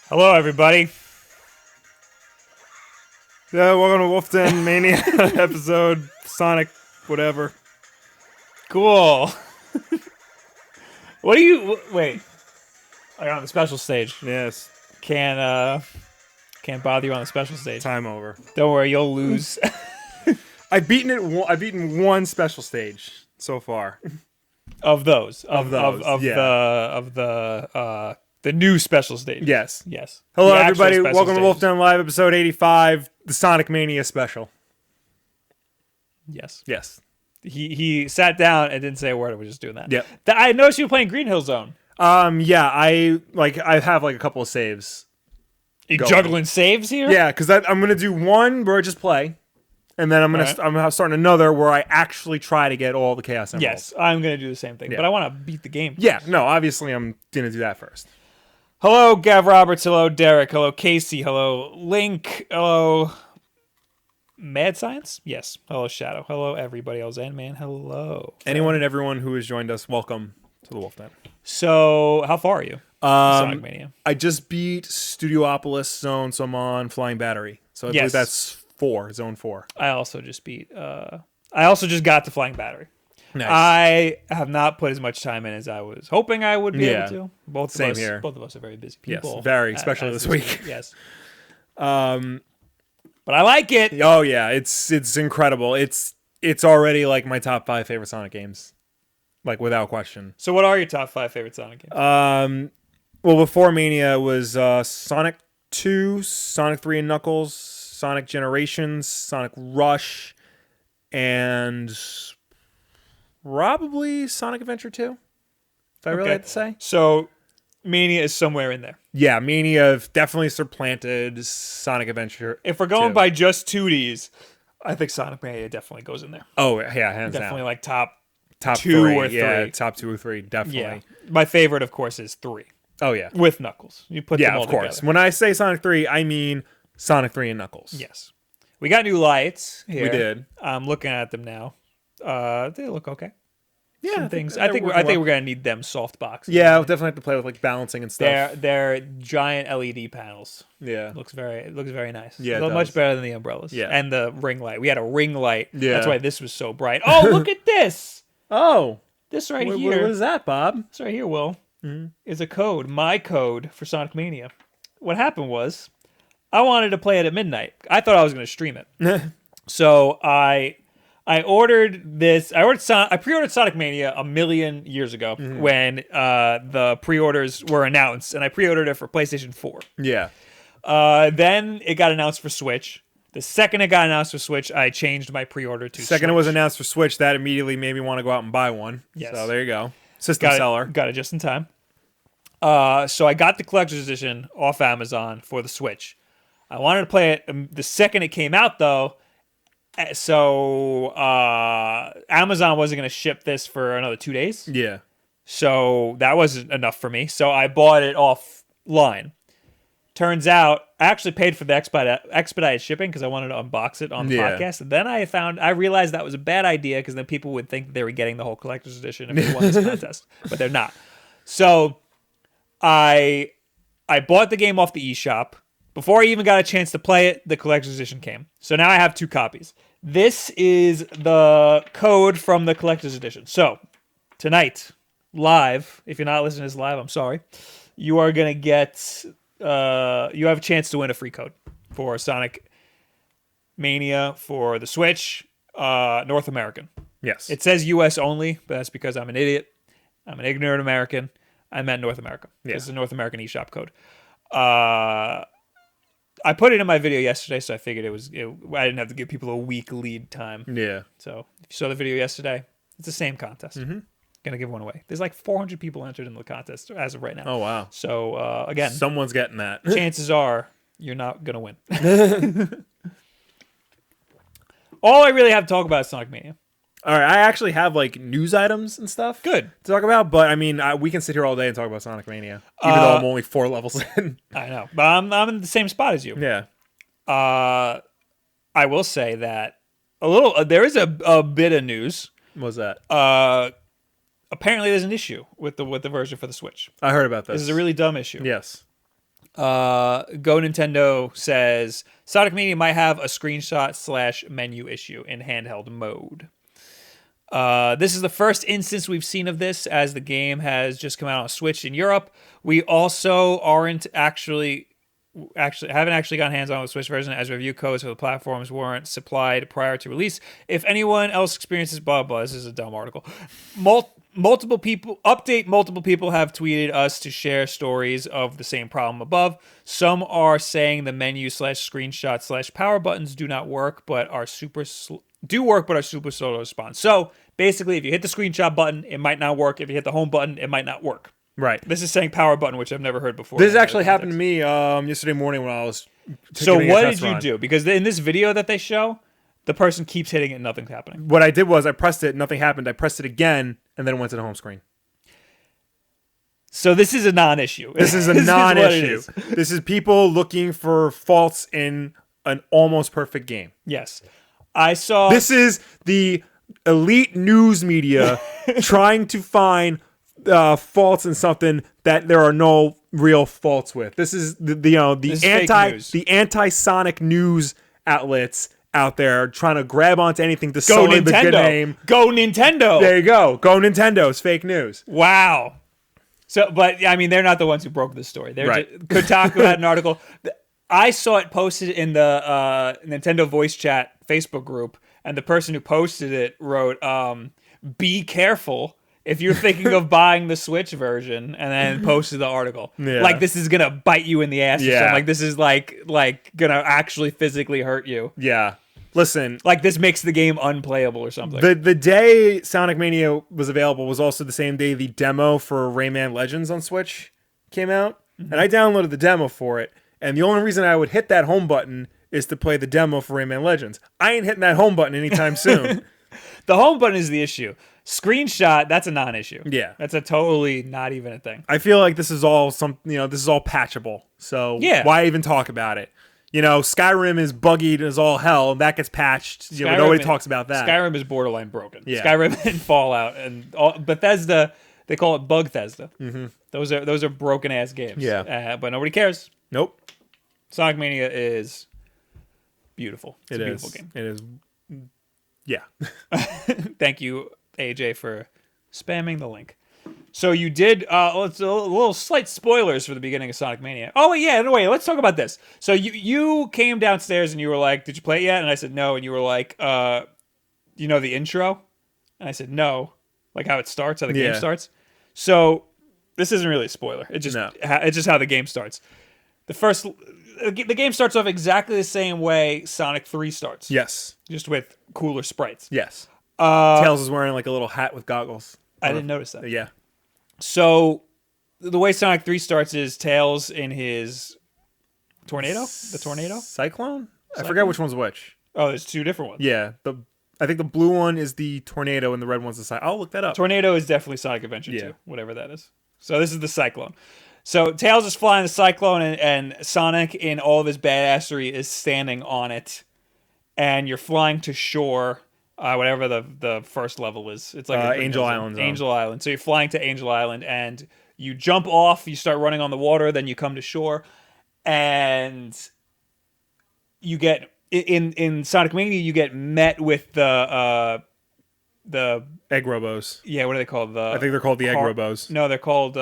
Hello, everybody. Yeah, welcome to Wulff Den Mania episode Sonic whatever. Cool. What do you wait? You're on the special stage. Yes, Can't bother you on the special stage. time over. Don't worry, you'll lose. I've beaten it. I've beaten one special stage so far. of those. Of those, The new special stage. Yes. Yes. Hello, The actual everybody. special Welcome to Wulff stages. Den Live episode 85, the Sonic Mania special. Yes. Yes. He sat down and didn't say a word. We're just doing that. Yep. I noticed you were playing Green Hill Zone. Yeah. I have like a couple of saves. You Going. juggling saves here? Yeah, because I'm gonna do one where I just play, and then I'm starting another where I actually try to get all the Chaos Emeralds. Yes, I'm gonna do the same thing, Yeah. but I want to beat the game. Yeah. No. Obviously, I'm gonna do that first. Hello, Gav Roberts. Hello, Derek. Hello, Casey. Hello, Link. Hello, Mad Science. Yes. Hello, Shadow. Hello, everybody else. And man, hello. Anyone and everyone who has joined us, welcome to the Wulff Den. So, how far are you? Sonic Mania. I just beat Studiopolis Zone, so I'm on Flying Battery. So I Yes. believe that's Zone 4. I also just beat. I also just got to Flying Battery. Nice. I have not put as much time in as I was hoping I would be Yeah. able to. Both Same of us, here. Both of us are very busy Yes, people. very, especially this week. Yes. But I like it. Oh yeah, it's incredible. It's already like my top 5 favorite Sonic games, like without question. So, what are your top 5 favorite Sonic games? Well, before Mania was Sonic 2, Sonic 3 and Knuckles, Sonic Generations, Sonic Rush, and probably Sonic Adventure 2. If I really had to say. So, Mania is somewhere in there. Yeah, Mania definitely supplanted Sonic Adventure. If we're going 2. by just 2Ds, I think Sonic Mania definitely goes in there. Oh yeah, hands Definitely down. like top 2 2 or Yeah, 3. top 2 or 3, definitely. Yeah. My favorite, of course, is 3 Oh yeah, with Knuckles. You put them yeah, all of course. together. When I say Sonic 3, I mean Sonic 3 and Knuckles. Yes. We got new lights here. We did. I'm looking at them now. They look okay. Yeah, Some things. I think we're gonna need them soft boxes. Yeah, I'll definitely have to play with like balancing and stuff. They're giant LED panels. Yeah. Looks very nice. Yeah, it Look much does. better than the umbrellas. Yeah. And the ring light. We had a ring light. Yeah. That's why this was so bright. Oh, look at this. Oh, This right what here. is that, Bob? This right here, Will, is a code, my code for Sonic Mania. What happened was, I wanted to play it at midnight. I thought I was going to stream it. So I ordered this. I pre-ordered Sonic Mania a million years ago when the pre-orders were announced, and I pre-ordered it for PlayStation 4. Yeah. Then it got announced for Switch. The second it got announced for Switch, I changed my pre-order to Second Switch. it was announced for Switch, that immediately made me want to go out and buy one. Yes. So there you go. System seller. Got it just in time. So I got the collector's edition off Amazon for the Switch. I wanted to play it the second it came out, though. So Amazon wasn't going to ship this for another 2 days. Yeah. So that wasn't enough for me. So I bought it offline. Turns out I actually paid for the expedited shipping because I wanted to unbox it on the podcast. And then I realized that was a bad idea because then people would think they were getting the whole collector's edition if they won this contest, but they're not. So I bought the game off the eShop. Before I even got a chance to play it, the collector's edition came. So now I have 2 copies. This is the code from the collector's edition. So tonight, live, if you're not listening to this live, I'm sorry, you are going to get... you have a chance to win a free code for Sonic Mania for the Switch, North American. Yes. It says U.S. only, but that's because I'm an idiot. I'm an ignorant American. I meant North America. Yeah. This is a North American eShop code. I put it in my video yesterday, so I figured I didn't have to give people a week lead time. Yeah. So if you saw the video yesterday, it's the same contest. Gonna give one away. There's like 400 people entered in the contest as of right now. Oh wow. So again, Someone's getting that. chances are you're not gonna win. All I really have to talk about is Sonic Mania. All right, I actually have like news items and stuff Good. to talk about, but I mean, we can sit here all day and talk about Sonic Mania, even though I'm only 4 levels in. I know, but I'm in the same spot as you. Yeah. I will say that there is a bit of news. What's that? Apparently, there's an issue with the version for the Switch. I heard about this. This is a really dumb issue. Yes. Go Nintendo says Sonic Mania might have a screenshot / menu issue in handheld mode. This is the first instance we've seen of this, as the game has just come out on Switch in Europe. We also haven't actually gotten hands on with the Switch version, as review codes for the platforms weren't supplied prior to release. If anyone else experiences blah blah, this is a dumb article. Multiple people have tweeted us to share stories of the same problem above. Some are saying the menu / screenshot / power buttons do not work, but are super slow to respond. So basically, if you hit the screenshot button, it might not work. If you hit the home button, it might not work. Right. This is saying power button, which I've never heard before. This actually happened to me yesterday morning when I was. So what did you do? Because in this video that they show, the person keeps hitting it and nothing's happening. What I did was I pressed it, nothing happened. I pressed it again, and then it went to the home screen. So this is a non-issue. This is a non-issue. This is people looking for faults in an almost perfect game. Yes. I saw... This is the elite news media trying to find faults in something that there are no real faults with. This is the anti-Sonic news outlets out there trying to grab onto anything to sully the good name. Go Nintendo. There you go. Go Nintendo. It's fake news. Wow. So, but I mean, they're not the ones who broke this story. They're right. Kotaku had an article. I saw it posted in the Nintendo voice chat Facebook group, and the person who posted it wrote, "Be careful if you're thinking of buying the Switch version," and then posted the article. Yeah. Like, this is gonna bite you in the ass. Yeah. Or something. Like, this is like gonna actually physically hurt you. Yeah. Listen, like this makes the game unplayable or something. The day Sonic Mania was available was also the same day the demo for Rayman Legends on Switch came out, and I downloaded the demo for it. And the only reason I would hit that home button is to play the demo for Rayman Legends. I ain't hitting that home button anytime soon. The home button is the issue. Screenshot, that's a non-issue. Yeah, that's a totally not even a thing. I feel like this is all this is all patchable. So yeah. Why even talk about it? Skyrim is buggied as all hell, and that gets patched. Nobody talks about that. Skyrim is borderline broken. Yeah. Skyrim and Fallout and Bethesda, they call it Bugthesda. Mm-hmm. Those are broken ass games. Yeah, but nobody cares. Nope. Sonic Mania is beautiful. It's a beautiful game. It is. Yeah. Thank you, AJ, for spamming the link. So you did, let's a little slight spoilers for the beginning of Sonic Mania. Oh, wait, yeah, no, wait, let's talk about this. So you came downstairs and you were like, did you play it yet? And I said, no. And you were like, you know the intro? And I said, no. Like how it starts, how the game starts. So this isn't really a spoiler. It's just how the game starts. The game starts off exactly the same way Sonic 3 starts. Yes. Just with cooler sprites. Yes. Tails is wearing like a little hat with goggles. I didn't notice that. Yeah. So the way Sonic 3 starts is Tails in his tornado? The tornado? Cyclone? I forget which one's which. Oh, there's two different ones. Yeah. I think the blue one is the tornado and the red one's the cyclone. I'll look that up. Tornado is definitely Sonic Adventure 2, whatever that is. So this is the Cyclone. So Tails is flying the Cyclone, and Sonic, in all of his badassery, is standing on it. And you're flying to shore, whatever the first level is. It's like Angel Island. Angel Island. So you're flying to Angel Island, and you jump off, you start running on the water, then you come to shore, and you get in Sonic Mania, you get met with the egg robos. Yeah, what are they called? I think they're called the egg robos. No, they're called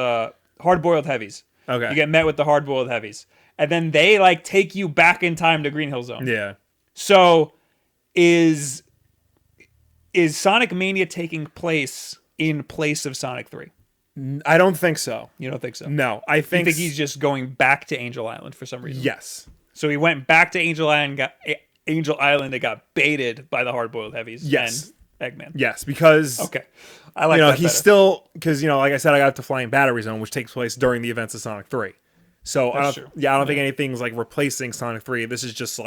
hard-boiled heavies. Okay. You get met with the hard-boiled heavies, and then they take you back in time to Green Hill Zone. Yeah. So is Sonic Mania taking place in place of Sonic 3? I don't think so. You don't think so? No, I think... You think he's just going back to Angel Island for some reason? Yes. So he went back to Angel Island, and got baited by the hard-boiled heavies. Yes. And Eggman. Yes, because... Okay. I like that he's better. still... Because, like I said, I got up to Flying Battery Zone, which takes place during the events of Sonic 3. So, I don't think anything's, replacing Sonic 3. This is just,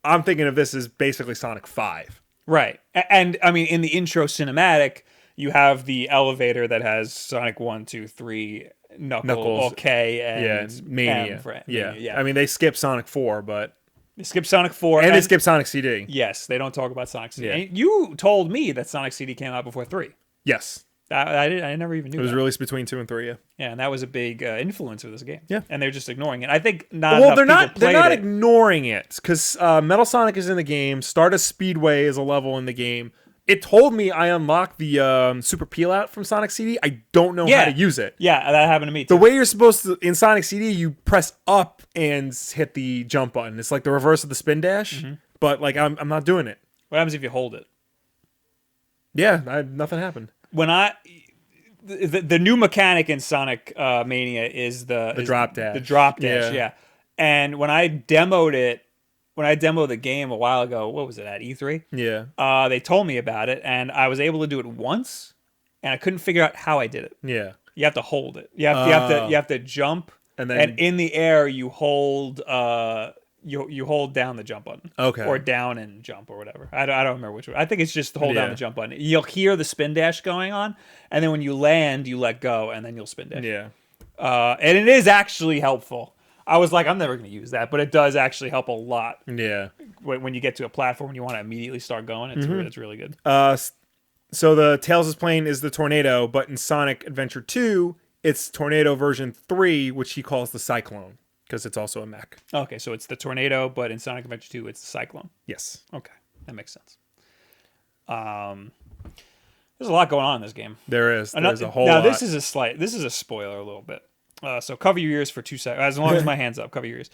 I'm thinking of this as basically Sonic 5. Right. And, I mean, in the intro cinematic, you have the elevator that has Sonic 1, 2, 3, Knuckles, K, and Mania. Yeah. I mean, they skip Sonic 4, but... They skip Sonic 4. And they skip Sonic CD. Yes, they don't talk about Sonic CD. Yeah. And you told me that Sonic CD came out before 3. Yes. I never even knew It was that. released between 2 and 3. Yeah. Yeah, and that was a big influence of this game. Yeah. And they're just ignoring it. I think not. Well, enough they're not it. ignoring it because Metal Sonic is in the game. Stardust Speedway is a level in the game. It told me I unlocked the super peel out from Sonic CD. I don't know how to use it. Yeah, that happened to me too. The way you're supposed to in Sonic CD, you press up and hit the jump button. It's like the reverse of the spin dash, but like I'm not doing it. What happens if you hold it? Yeah, nothing happened. When the new mechanic in Sonic Mania is the drop dash. The drop dash, yeah. And when I demoed the game a while ago, what was it at E3? Yeah. They told me about it, and I was able to do it once, and I couldn't figure out how I did it. Yeah. You have to hold it. You have to jump, and then in the air you hold you hold down the jump button. Okay. Or down and jump or whatever. I don't remember which one. I think it's just hold down the jump button. You'll hear the spin dash going on, and then when you land, you let go, and then you'll spin dash. Yeah. And it is actually helpful. I was like, I'm never going to use that, but it does actually help a lot. Yeah. When you get to a platform and you want to immediately start going, it's really good. So the Tails' plane is the Tornado, but in Sonic Adventure 2, it's Tornado version 3, which he calls the Cyclone, because it's also a mech. Okay, so it's the Tornado, but in Sonic Adventure 2, it's the Cyclone. Yes. Okay, that makes sense. There's a lot going on in this game. There's a whole lot. This is a spoiler a little bit. So cover your ears for 2 seconds. As long as my hand's up, cover your ears.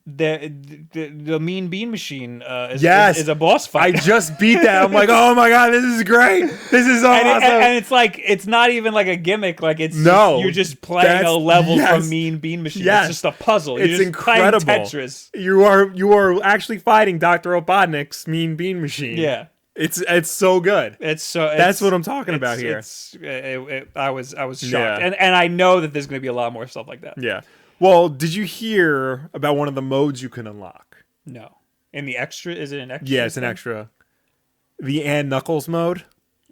The Mean Bean Machine is a boss fight. I just beat that. I'm like, oh my god, this is great. This is so awesome. And it's like, it's not even like a gimmick. Like you're just playing a level from Mean Bean Machine. Yes. It's just a puzzle. You're it's just incredible. Tetris. You are actually fighting Dr. Robotnik's Mean Bean Machine. Yeah. It's so good. That's what I'm talking about here. I was shocked, and I know that there's going to be a lot more stuff like that. Yeah. Well, did you hear about one of the modes you can unlock? No. In the extra, is it an extra? Yeah, it's an extra. The and Knuckles mode.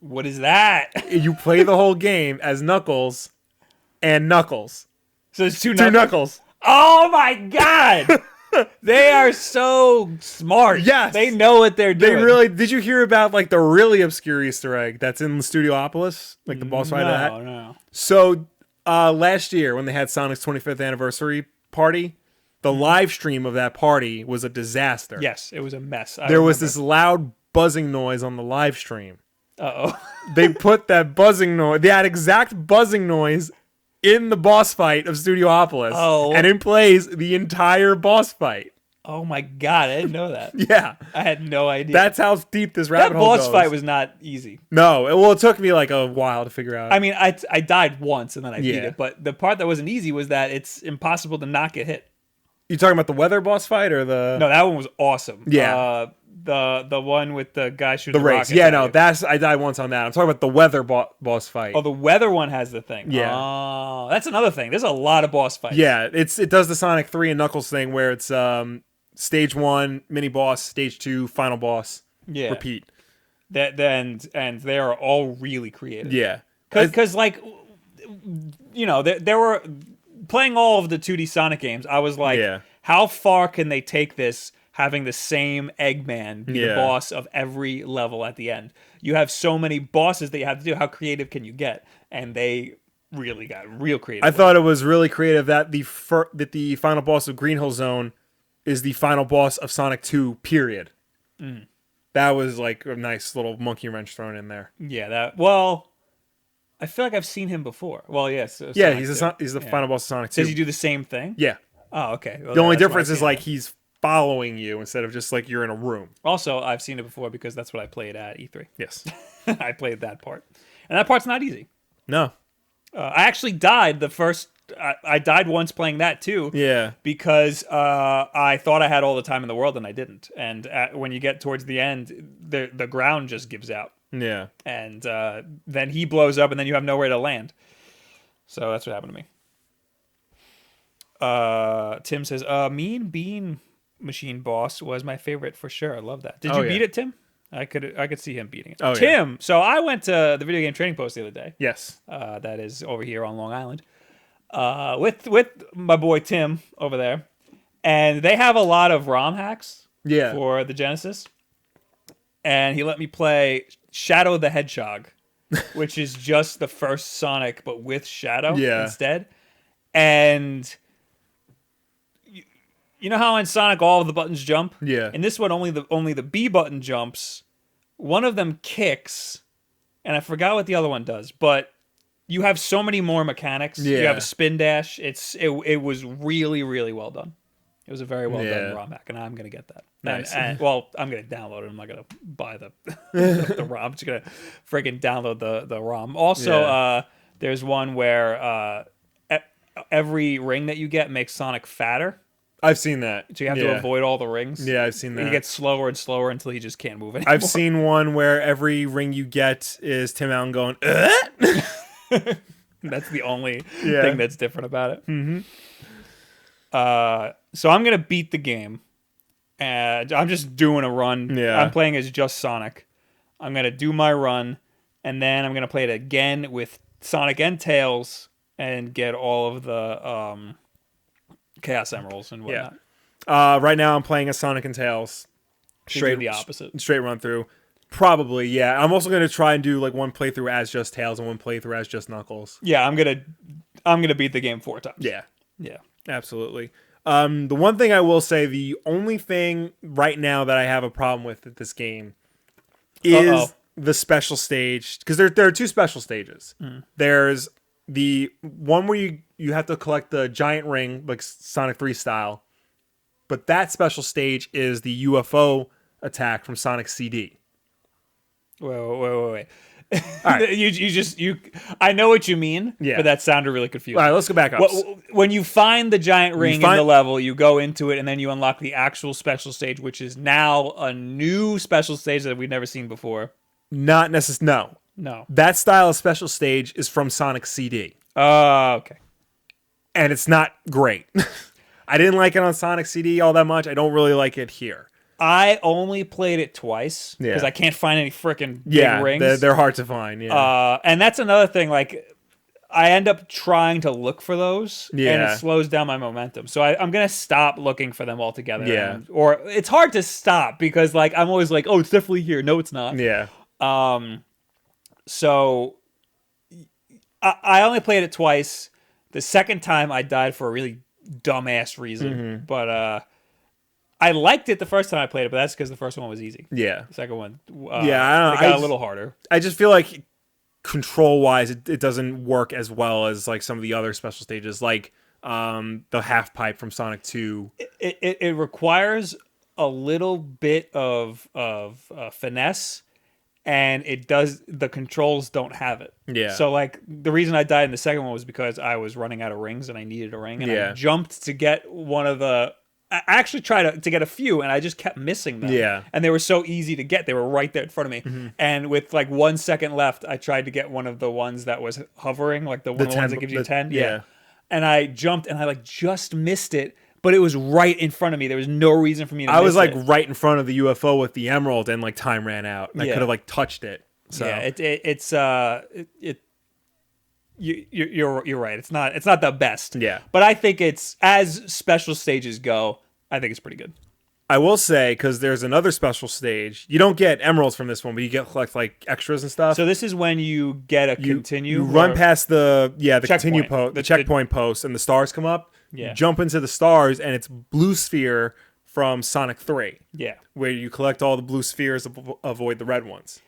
What is that? You play the whole game as Knuckles and Knuckles. So it's two Knuckles. Oh my god! They are so smart. Yes. They know what they're doing. Did you hear about like the really obscure Easter egg that's in Studiopolis? Like the boss fight of that? No. So last year when they had Sonic's 25th anniversary party, the live stream of that party was a disaster. Yes, it was a mess. There was this loud buzzing noise on the live stream. Uh-oh. They put that exact buzzing noise in the boss fight of Studiopolis. Oh. And it plays the entire boss fight. Oh my god, I didn't know that. Yeah. I had no idea. That's how deep this rabbit hole goes. That boss fight was not easy. No. Well, it took me like a while to figure out. I mean, I died once and then I beat it, but the part that wasn't easy was that it's impossible to not get hit. You talking about the weather boss fight or the... No, that one was awesome. Yeah. The one with the guy shooting the race. rockets. Yeah, no, I died once on that. I'm talking about the weather boss fight. Oh, the weather one has the thing. Yeah. Oh, that's another thing. There's a lot of boss fights. Yeah, it does the Sonic 3 and Knuckles thing where it's stage 1, mini boss, stage 2, final boss. Yeah. Repeat. And they are all really creative. Yeah. Because like, you know, there were playing all of the 2D Sonic games. I was like, how far can they take this? Having the same Eggman be the boss of every level at the end. You have so many bosses that you have to do. How creative can you get? And they really got real creative. I thought it was really creative that the final boss of Green Hill Zone is the final boss of Sonic 2, period. Mm. That was like a nice little monkey wrench thrown in there. Yeah, I feel like I've seen him before. Well, yes. Yeah, he's the final boss of Sonic 2. Does he do the same thing? Yeah. Oh, okay. Well, the only difference is like he's following you instead of just like you're in a room. Also, I've seen it before because that's what I played at E3. Yes. I played that part. And that part's not easy. No. I actually died I died once playing that too. Yeah. Because I thought I had all the time in the world and I didn't. And when you get towards the end, the ground just gives out. Yeah. And then he blows up and then you have nowhere to land. So that's what happened to me. Tim says, Mean Bean Machine boss was my favorite for sure. I love that. Did you beat it, Tim? I could see him beating it. Oh, Tim. Yeah. So I went to the Video Game Training Post the other day. Yes. That is over here on Long Island. With my boy Tim over there, and they have a lot of ROM hacks. Yeah. For the Genesis, and he let me play Shadow the Hedgehog. which is just the first Sonic but with Shadow Yeah. instead. And you know how in Sonic all of the buttons jump? Yeah. In this one, only the B button jumps. One of them kicks, and I forgot what the other one does. But you have so many more mechanics. Yeah. You have a spin dash. It was really, really well done. It was a very well done ROM hack, and I'm gonna get that. Nice. Well, I'm gonna download it. I'm not gonna buy the ROM. I'm just gonna freaking download the ROM. Also, there's one where every ring that you get makes Sonic fatter. I've seen that. So you have to avoid all the rings. Yeah, I've seen that. He gets slower and slower until he just can't move anymore. I've seen one where every ring you get is Tim Allen going, That's the only thing that's different about it. Mm-hmm. So I'm going to beat the game. And I'm just doing a run. Yeah. I'm playing as just Sonic. I'm going to do my run. And then I'm going to play it again with Sonic and Tails and get all of the Chaos Emeralds and whatnot. Right now I'm playing as Sonic and Tails. Straight the opposite. Straight run through. Probably, yeah. I'm also gonna try and do like one playthrough as just Tails and one playthrough as just Knuckles. Yeah, I'm gonna beat the game 4 times. Yeah. Yeah. Absolutely. The one thing I will say, the only thing right now that I have a problem with this game is the special stage, because there are two special stages. There's the one where you have to collect the giant ring, like Sonic 3 style, but that special stage is the UFO attack from Sonic CD. Wait. Right. you I know what you mean, but that sounded really confusing. All right, let's go back up. When you find the giant ring in the level, you go into it and then you unlock the actual special stage, which is now a new special stage that we've never seen before. Not necessarily. No. That style of special stage is from Sonic CD. Okay. And it's not great. I didn't like it on Sonic CD all that much. I don't really like it here. I only played it twice because I can't find any freaking big rings. They're hard to find. Yeah, and that's another thing. Like, I end up trying to look for those, and it slows down my momentum. So I'm gonna stop looking for them altogether. Yeah, or it's hard to stop because like I'm always like, oh, it's definitely here. No, it's not. Yeah. So I only played it twice. The second time I died for a really dumbass reason, but I liked it the first time I played it, but that's because the first one was easy. Yeah. The second one, I don't know. it got a little harder. I just feel like control-wise, it doesn't work as well as like some of the other special stages, like the half pipe from Sonic 2. It requires a little bit of finesse, and the controls don't have it. Yeah. So like the reason I died in the second one was because I was running out of rings and I needed a ring, and I jumped to get one of the. I actually tried to get a few, and I just kept missing them. Yeah. And they were so easy to get. They were right there in front of me. Mm-hmm. And with like 1 second left, I tried to get one of the ones that was hovering, like the ones that gives you 10. Yeah. And I jumped, and I like just missed it, but it was right in front of me. There was no reason for me to miss it. I was like right in front of the UFO with the emerald, and like time ran out. I could have like touched it. So You're right. It's not the best. Yeah. But I think it's, as special stages go, I think it's pretty good. I will say, because there's another special stage. You don't get emeralds from this one, but you get collect like extras and stuff. So this is when you get a continue. You run past the continue post, the checkpoint post, and the stars come up. Yeah. You jump into the stars, and it's Blue Sphere from Sonic 3. Yeah. Where you collect all the blue spheres, avoid the red ones.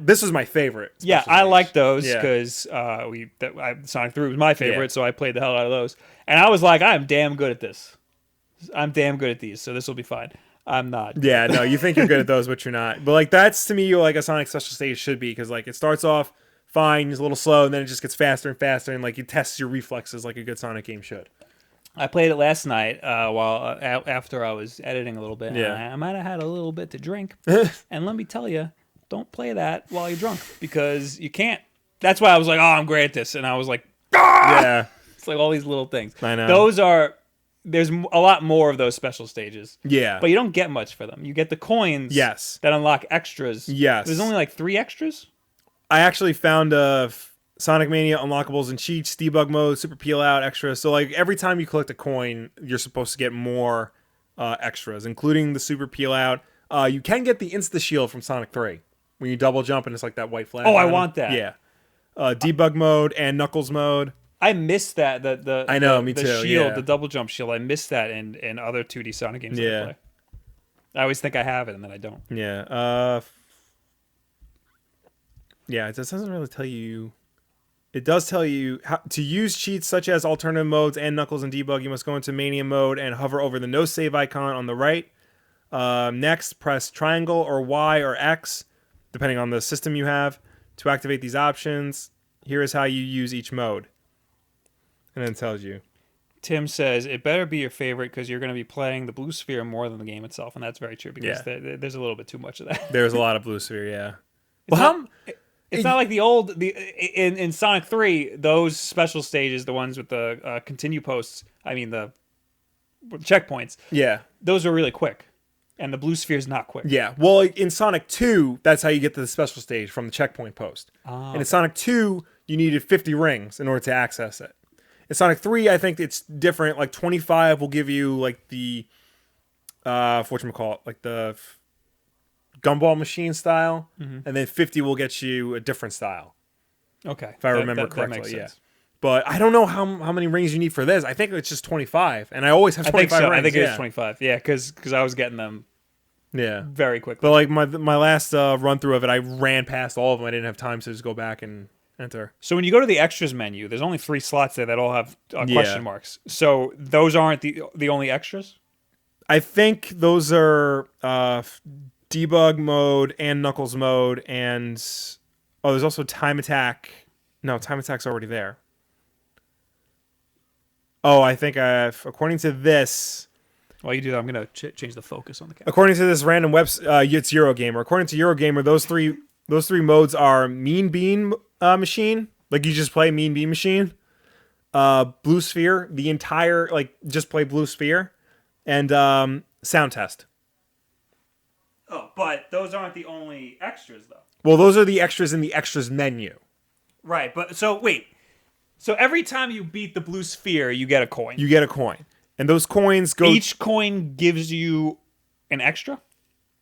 This was my favorite. Yeah, I like those because Sonic 3 was my favorite, so I played the hell out of those. And I was like, I'm damn good at this. I'm damn good at these, so this will be fine. I'm not. Yeah, no, you think you're good at those, but you're not. But like that's to me like a Sonic special stage should be, because like it starts off fine, it's a little slow, and then it just gets faster and faster, and like it tests your reflexes like a good Sonic game should. I played it last night after I was editing a little bit. Yeah. And I might have had a little bit to drink. And let me tell you, don't play that while you're drunk, because you can't. That's why I was like, oh, I'm great at this. And I was like, ah! Yeah. It's like all these little things. I know. There's a lot more of those special stages. Yeah. But you don't get much for them. You get the coins that unlock extras. Yes. There's only like 3 extras. I actually found Sonic Mania unlockables and cheats, debug mode, super peel out, extras. So like every time you collect a coin, you're supposed to get more extras, including the super peel out. You can get the insta shield from Sonic 3. when you double jump and it's like that white flag. Oh, I want that. Yeah. Debug mode and Knuckles mode. I missed that. I know, me the too. shield, Yeah. the double jump shield. I missed that in other 2D Sonic games that I play. I always think I have it, and then I don't. Yeah. Yeah, it doesn't really tell you. It does tell you how to use cheats such as alternative modes and Knuckles and debug. You must go into Mania mode and hover over the no save icon on the right. Next, press triangle or Y or X, depending on the system you have, to activate these options. Here is how you use each mode. And then it tells you. Tim says, it better be your favorite because you're going to be playing the blue sphere more than the game itself. And that's very true because there's a little bit too much of that. There's a lot of blue sphere, yeah. It's not like in Sonic 3, those special stages, the ones with the continue posts, the checkpoints. Yeah. Those are really quick. And the blue sphere is not quick. Yeah. Well, in Sonic 2, that's how you get to the special stage from the checkpoint post. And in Sonic 2, you needed 50 rings in order to access it. In Sonic 3, I think it's different. Like 25 will give you like the whatchamacallit, like the gumball machine style, and then 50 will get you a different style. Okay. If I remember correctly, that makes sense. But I don't know how many rings you need for this. I think it's just 25, and I always have 25 rings. I think it's 25. Yeah, because I was getting them very quickly. But like my last run through of it, I ran past all of them. I didn't have time to just go back and enter. So when you go to the extras menu, there's only 3 slots there that all have question marks. So those aren't the only extras? I think those are debug mode and Knuckles mode, and there's also time attack. No, time attack's already there. Oh, I think according to this. While you do that, I'm going to change the focus on the camera. According to this random website, it's Eurogamer. According to Eurogamer, those three modes are Mean Bean Machine, like you just play Mean Bean Machine, Blue Sphere, the entire just play Blue Sphere, and Sound Test. Oh, but those aren't the only extras, though. Well, those are the extras in the extras menu. Right, but so wait. So every time you beat the blue sphere, you get a coin. You get a coin. And those coins go... Each coin gives you an extra?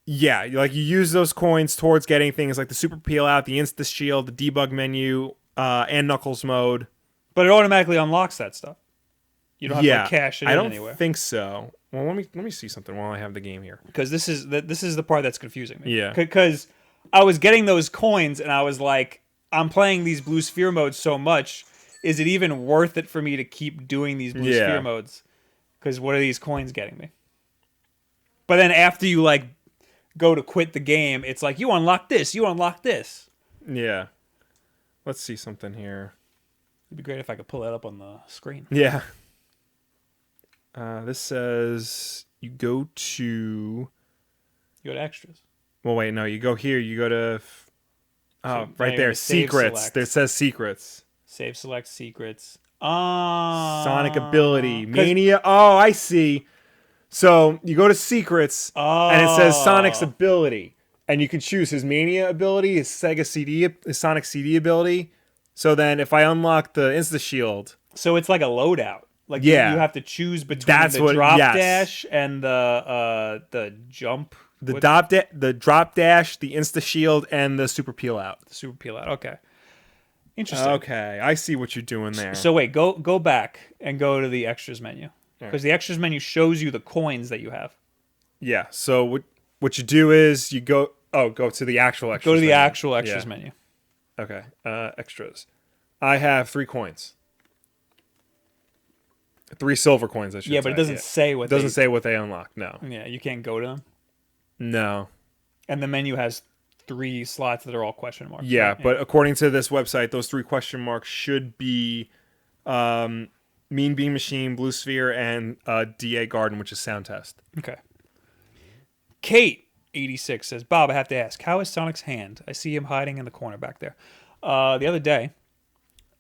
Yeah, you use those coins towards getting things like the super peel out, the insta shield, the debug menu, and Knuckles mode. But it automatically unlocks that stuff. You don't have to cash it in anywhere. I don't think so. Well, let me see something while I have the game here. Because this is the part that's confusing me. Yeah. Because I was getting those coins and I was like, I'm playing these blue sphere modes so much. Is it even worth it for me to keep doing these blue sphere modes? Because what are these coins getting me? But then after you go to quit the game, it's like, you unlock this, you unlock this. Yeah. Let's see something here. It'd be great if I could pull that up on the screen. Yeah. This says you go to... You go to extras. Well, wait, no. You go here. You go to... right there. Secrets. It says secrets. Save select secrets. Sonic ability. Mania. Oh, I see. So you go to secrets, and it says Sonic's ability. And you can choose his Mania ability, his Sega CD, his Sonic CD ability. So then if I unlock the Insta Shield... So it's like a loadout. You have to choose between the drop dash and the jump. The drop dash, the Insta Shield, and the super peel out. The super peel out. Okay. Interesting. Okay, I see what you're doing there. So wait, go back and go to the extras menu. Because the extras menu shows you the coins that you have. Yeah, so what you do is you go to the actual extras. Go to the actual extras menu. Okay, extras. I have 3 coins. 3 silver coins, I should say. Yeah, but it doesn't say what say what they unlock, no. Yeah, you can't go to them? No. And the menu has 3 slots that are all question marks. Yeah, right? But according to this website, those 3 question marks should be Mean Bean Machine, Blue Sphere, and DA Garden, which is Sound Test. Okay. Kate, 86, says, Bob, I have to ask, how is Sonic's hand? I see him hiding in the corner back there. The other day,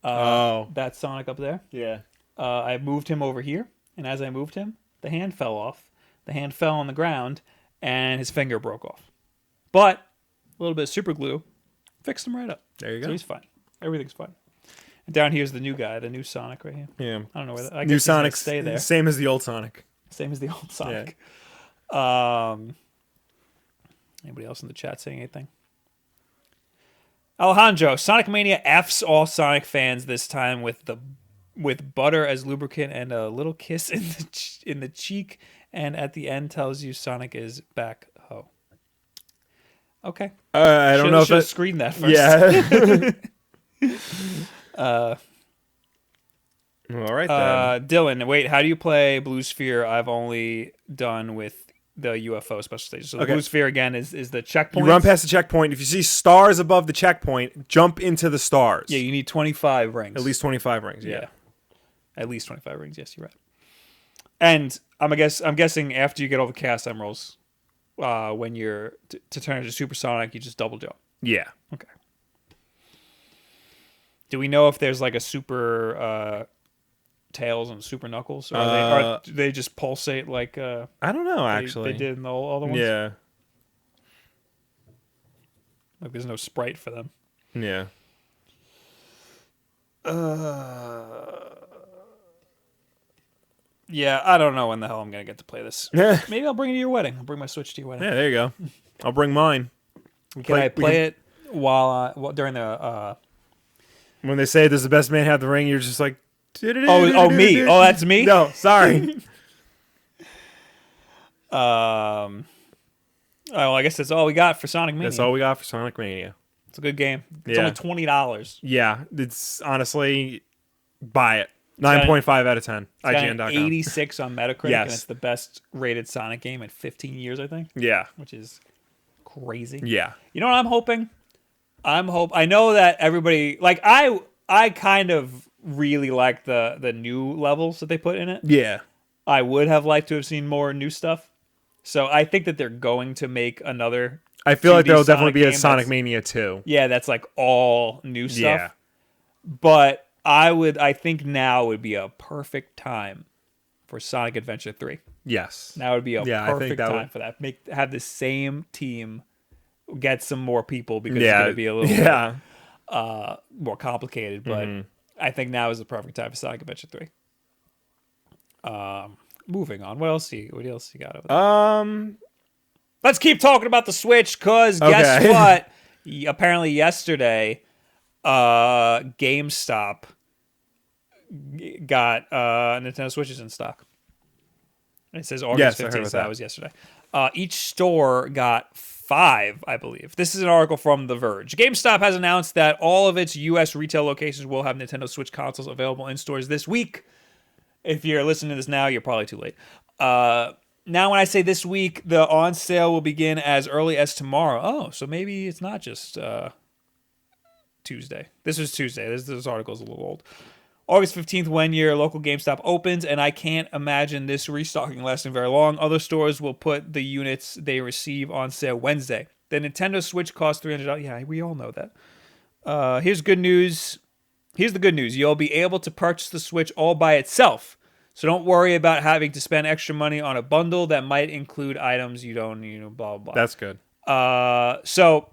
that Sonic up there, I moved him over here, and as I moved him, the hand fell off. The hand fell on the ground, and his finger broke off. But a little bit of super glue fixed him right up. There you go. So he's fine. Everything's fine. And down here's the new guy, the new Sonic right here. Yeah. I don't know where that. I new guess Sonic stay there. Same as the old Sonic. Same as the old Sonic. Yeah. Anybody else in the chat saying anything? Alejandro, Sonic Mania F's all Sonic fans this time with butter as lubricant and a little kiss in the cheek, and at the end tells you Sonic is back. Oh, okay. I don't know if I I screened that first. Yeah. All right then. Dylan, wait. How do you play Blue Sphere? I've only done with the UFO special stages. So the Blue Sphere again is the checkpoint. You run past the checkpoint. If you see stars above the checkpoint, jump into the stars. Yeah, you need 25 rings. At least 25 rings. Yeah. At least 25 rings. Yes, you're right. And I'm guessing after you get all the Chaos Emeralds, when you're to turn into Supersonic, you just double jump. Yeah. Okay. Do we know if there's like a super Tails and Super Knuckles, or do they just pulsate like? I don't know. Actually, they did in the other ones. Yeah. Like there's no sprite for them. Yeah. Yeah, I don't know when the hell I'm gonna get to play this. Maybe I'll bring it to your wedding. I'll bring my Switch to your wedding. Yeah, there you go. I'll bring mine. Can I play it while during the? When they say does the best man have the ring, you're just like, oh me, oh that's me. No, sorry. Oh, I guess that's all we got for Sonic Mania. That's all we got for Sonic Mania. It's a good game. It's only $20. Yeah, it's honestly buy it. 9.5 out of 10. IGN.com. 86 on Metacritic, yes. And it's the best rated Sonic game in 15 years, I think. Yeah, which is crazy. Yeah, you know what I'm hoping? I know that everybody like I kind of really like the new levels that they put in it. Yeah, I would have liked to have seen more new stuff. So I think that they're going to make another. I feel like there'll Sonic definitely be a Sonic Mania 2. Yeah, that's like all new stuff. Yeah. But I think now would be a perfect time for Sonic Adventure 3. Yes. That would be a perfect time for that. Have the same team get some more people because it's going to be a little bit, more complicated. But I think now is the perfect time for Sonic Adventure 3. Moving on. What else you got over there? Let's keep talking about the Switch, because guess what? Apparently yesterday, GameStop got Nintendo Switches in stock. It says August 15th, so that was yesterday. Each store got 5, I believe. This is an article from The Verge. GameStop has announced that all of its U.S. retail locations will have Nintendo Switch consoles available in stores this week. If you're listening to this now, you're probably too late. Now, when I say this week, the on sale will begin as early as tomorrow. Oh, so maybe it's not just Tuesday. This was Tuesday. This article is a little old. August 15th, when your local GameStop opens, and I can't imagine this restocking lasting very long. Other stores will put the units they receive on sale Wednesday. The Nintendo Switch costs $300. Yeah, we all know that. Here's good news. Here's the good news. You'll be able to purchase the Switch all by itself. So don't worry about having to spend extra money on a bundle that might include items you don't, blah, blah, blah. That's good. So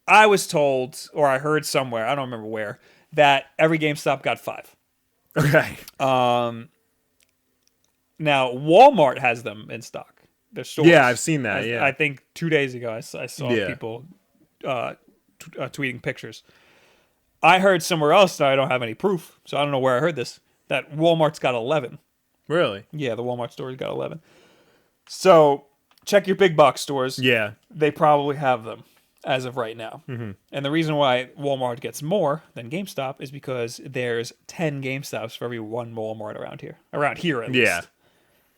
I was told, or I heard somewhere, I don't remember where, that every GameStop got 5. Okay. Now, Walmart has them in stock. Their stores. Yeah, I've seen that, I think 2 days ago I saw people tweeting pictures. I heard somewhere else that I don't have any proof, so I don't know where I heard this, that Walmart's got 11. Really? Yeah, the Walmart store's got 11. So check your big box stores. Yeah. They probably have them as of right now. Mm-hmm. And the reason why Walmart gets more than GameStop is because there's 10 GameStops for every one Walmart around here. Around here, at least.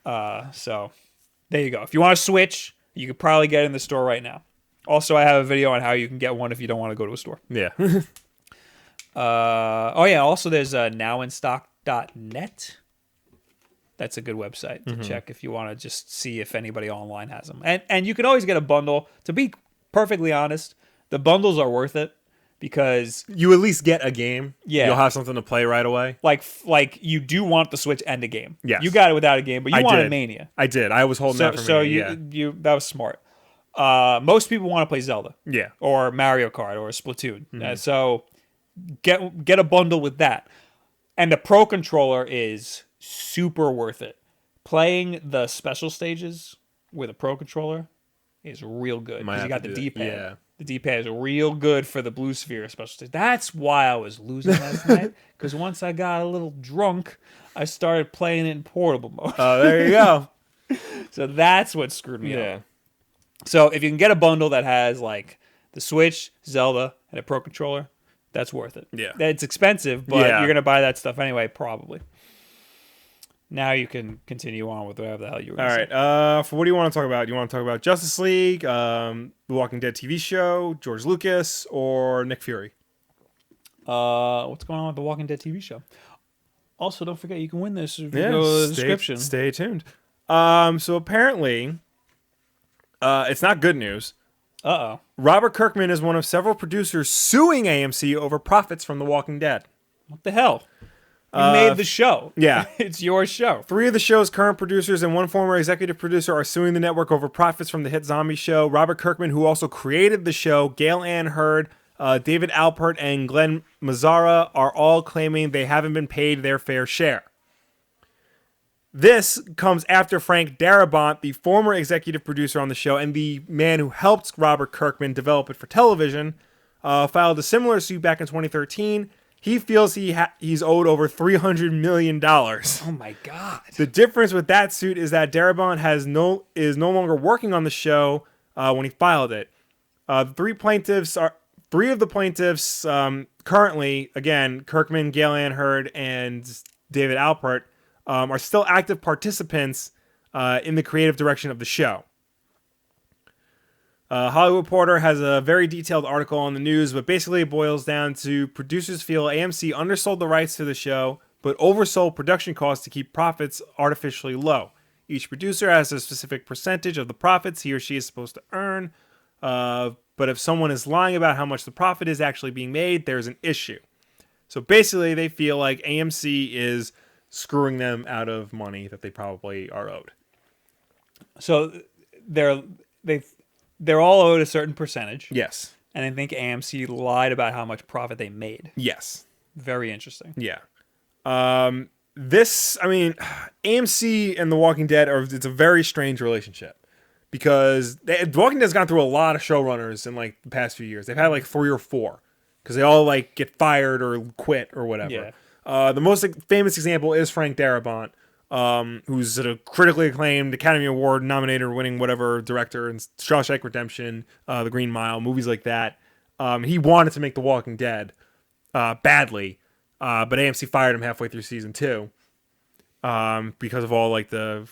Yeah. So there you go. If you want to switch, you could probably get it in the store right now. Also, I have a video on how you can get one if you don't want to go to a store. Yeah. Also there's nowinstock.net. That's a good website to check if you want to just see if anybody online has them. And you can always get a bundle. To be perfectly honest, the bundles are worth it because you at least get a game. Yeah. You'll have something to play right away. Like you do want the Switch and a game. Yes. You got it without a game, but you wanted Mania. I did. I was holding that for Mania. So that was smart. Most people want to play Zelda. Yeah. Or Mario Kart or Splatoon. So get a bundle with that. And the Pro Controller is super worth it. Playing the special stages with a Pro Controller is real good because you got the D-pad. Yeah. The D-pad is real good for the Blue Sphere especially. That's why I was losing last night, because once I got a little drunk, I started playing it in portable mode. Oh, there you go. So that's what screwed me up. So if you can get a bundle that has like the Switch, Zelda, and a Pro Controller, that's worth it. Yeah. It's expensive, but you're going to buy that stuff anyway, probably. Now you can continue on with whatever the hell you were going to say. All right. For what do you want to talk about? Do you want to talk about Justice League, The Walking Dead TV show, George Lucas, or Nick Fury? What's going on with The Walking Dead TV show? Also, don't forget you can win this if you go to the description. Stay tuned. So apparently, it's not good news. Uh-oh. Robert Kirkman is one of several producers suing AMC over profits from The Walking Dead. What the hell? You made the show. Yeah. It's your show. 3 of the show's current producers and 1 former executive producer are suing the network over profits from the hit zombie show. Robert Kirkman, who also created the show, Gail Ann Hurd, David Alpert, and Glenn Mazzara are all claiming they haven't been paid their fair share. This comes after Frank Darabont, the former executive producer on the show and the man who helped Robert Kirkman develop it for television, filed a similar suit back in 2013. He feels he's owed over $300 million. Oh my God. The difference with that suit is that Darabont is no longer working on the show when he filed it. 3 of the plaintiffs currently, again, Kirkman, Gail Ann Hurd, and David Alpert, are still active participants in the creative direction of the show. Hollywood Reporter has a very detailed article on the news, but basically it boils down to producers feel AMC undersold the rights to the show, but oversold production costs to keep profits artificially low. Each producer has a specific percentage of the profits he or she is supposed to earn, but if someone is lying about how much the profit is actually being made, there's an issue. So basically they feel like AMC is screwing them out of money that they probably are owed. So they're all owed a certain percentage. Yes. And I think AMC lied about how much profit they made. Yes. Very interesting. Yeah. AMC and The Walking Dead it's a very strange relationship because The Walking Dead's gone through a lot of showrunners in like the past few years. They've had like 3 or 4 because they all like get fired or quit or whatever. Yeah. The most famous example is Frank Darabont, who's a critically acclaimed Academy Award nominated winning whatever director in Shawshank Redemption, The Green Mile, movies like that. He wanted to make The Walking Dead badly, but AMC fired him halfway through season 2 because of all like the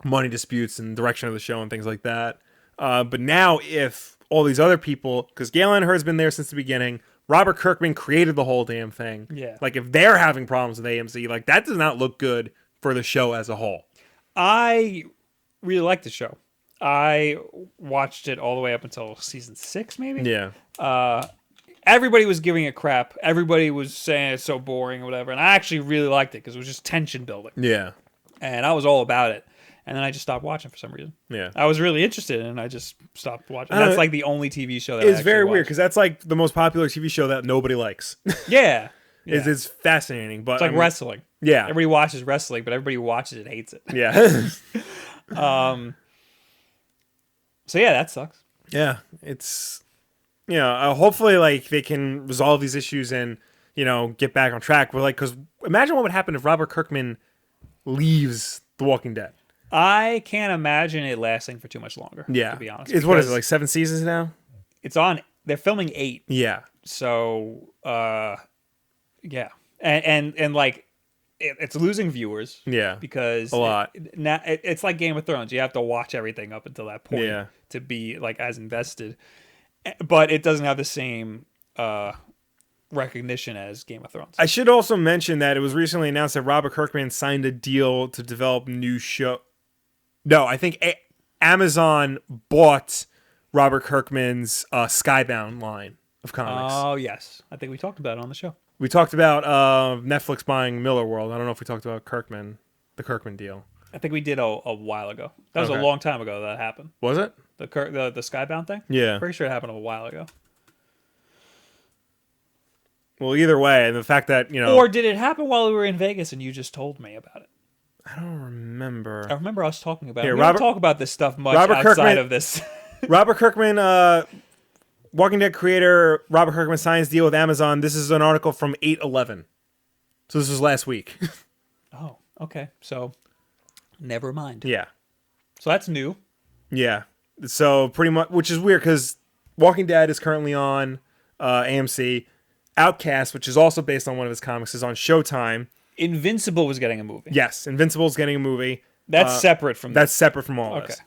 money disputes and direction of the show and things like that. But now if all these other people, because Gail Ann Hurd's been there since the beginning, Robert Kirkman created the whole damn thing. Yeah. Like if they're having problems with AMC, like that does not look good for the show as a whole. I really like the show. I watched it all the way up until season 6, maybe. Yeah. Everybody was giving it crap. Everybody was saying it's so boring or whatever. And I actually really liked it because it was just tension building. Yeah. And I was all about it. And then I just stopped watching for some reason. Yeah. I was really interested and I just stopped watching. That's like the only TV show that it's very weird because that's like the most popular TV show that nobody likes. Yeah. It's fascinating. But it's like wrestling. Yeah. Everybody watches wrestling, but everybody who watches it hates it. Yeah. So yeah, that sucks. Yeah. It's, hopefully like they can resolve these issues and, get back on track. But like, because imagine what would happen if Robert Kirkman leaves The Walking Dead. I can't imagine it lasting for too much longer. Yeah. To be honest. What is it, like 7 seasons now? It's on. They're filming 8. Yeah. So, yeah, and like it's losing viewers. Yeah. Because a lot. Now it's like Game of Thrones. You have to watch everything up until that point. Yeah. To be like as invested, but it doesn't have the same recognition as Game of Thrones. I should also mention that it was recently announced that Robert Kirkman signed a deal to develop new show. No, I think Amazon bought Robert Kirkman's Skybound line of comics. Oh, yes. I think we talked about it on the show. We talked about Netflix buying Miller World. I don't know if we talked about the Kirkman deal. I think we did a while ago. That was a long time ago that happened. Was it? The Skybound thing? Yeah. Pretty sure it happened a while ago. Well, either way, the fact that, Or did it happen while we were in Vegas and you just told me about it? I don't remember. I remember us talking about it. Yeah, We don't talk about this stuff much outside of this. Robert Kirkman Walking Dead creator Robert Kirkman signs deal with Amazon. This is an article from 8/11. So this was last week. Oh, okay. So, never mind. Yeah. So that's new. Yeah. So pretty much, which is weird because Walking Dead is currently on AMC. Outcast, which is also based on one of his comics, is on Showtime. Invincible was getting a movie. Yes, Invincible is getting a movie. That's separate from That's separate from all this.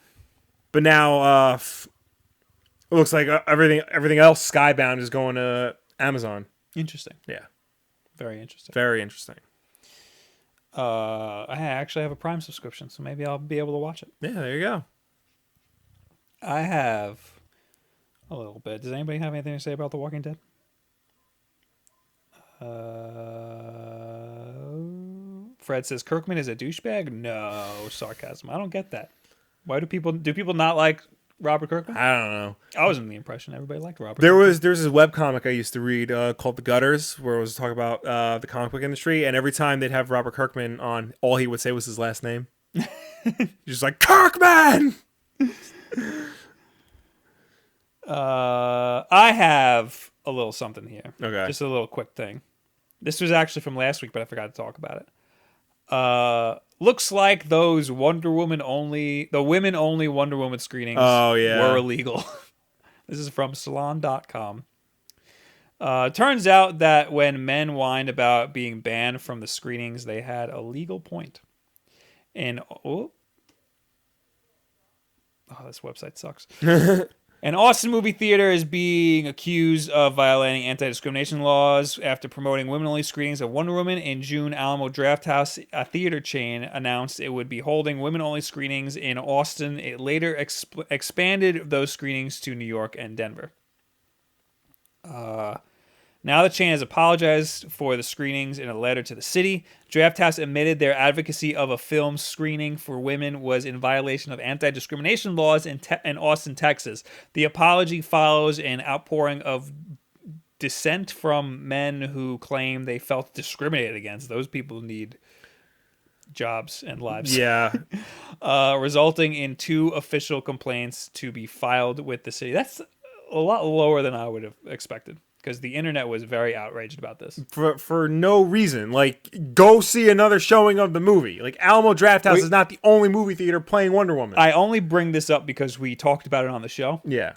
But now it looks like everything else Skybound is going to Amazon. Interesting. Yeah. Very interesting. Very interesting. I actually have a Prime subscription, so maybe I'll be able to watch it. Yeah, there you go. I have a little bit. Does anybody have anything to say about The Walking Dead? Fred says Kirkman is a douchebag. No sarcasm. I don't get that. Why do people not like Robert Kirkman? I don't know. I was under the impression everybody liked Robert. There's this webcomic I used to read called The Gutters, where it was talking about the comic book industry, and every time they'd have Robert Kirkman on, all he would say was his last name. He's just like, Kirkman! I have a little something here. Okay. Just a little quick thing. This was actually from last week, but I forgot to talk about it. Looks like those women only Wonder Woman screenings were illegal. This is from salon.com. Turns out that when men whined about being banned from the screenings, they had a legal point. And this website sucks. An Austin movie theater is being accused of violating anti-discrimination laws after promoting women-only screenings of Wonder Woman. In June, Alamo Drafthouse, a theater chain, announced it would be holding women-only screenings in Austin. It later expanded those screenings to New York and Denver. Now the chain has apologized for the screenings in a letter to the city. Drafthouse admitted their advocacy of a film screening for women was in violation of anti-discrimination laws in Austin, Texas. The apology follows an outpouring of dissent from men who claim they felt discriminated against. Those people need jobs and lives. Yeah. Resulting in 2 official complaints to be filed with the city. That's a lot lower than I would have expected, because the internet was very outraged about this. For no reason. Like, go see another showing of the movie. Like, Alamo Drafthouse is not the only movie theater playing Wonder Woman. I only bring this up because we talked about it on the show. Yeah.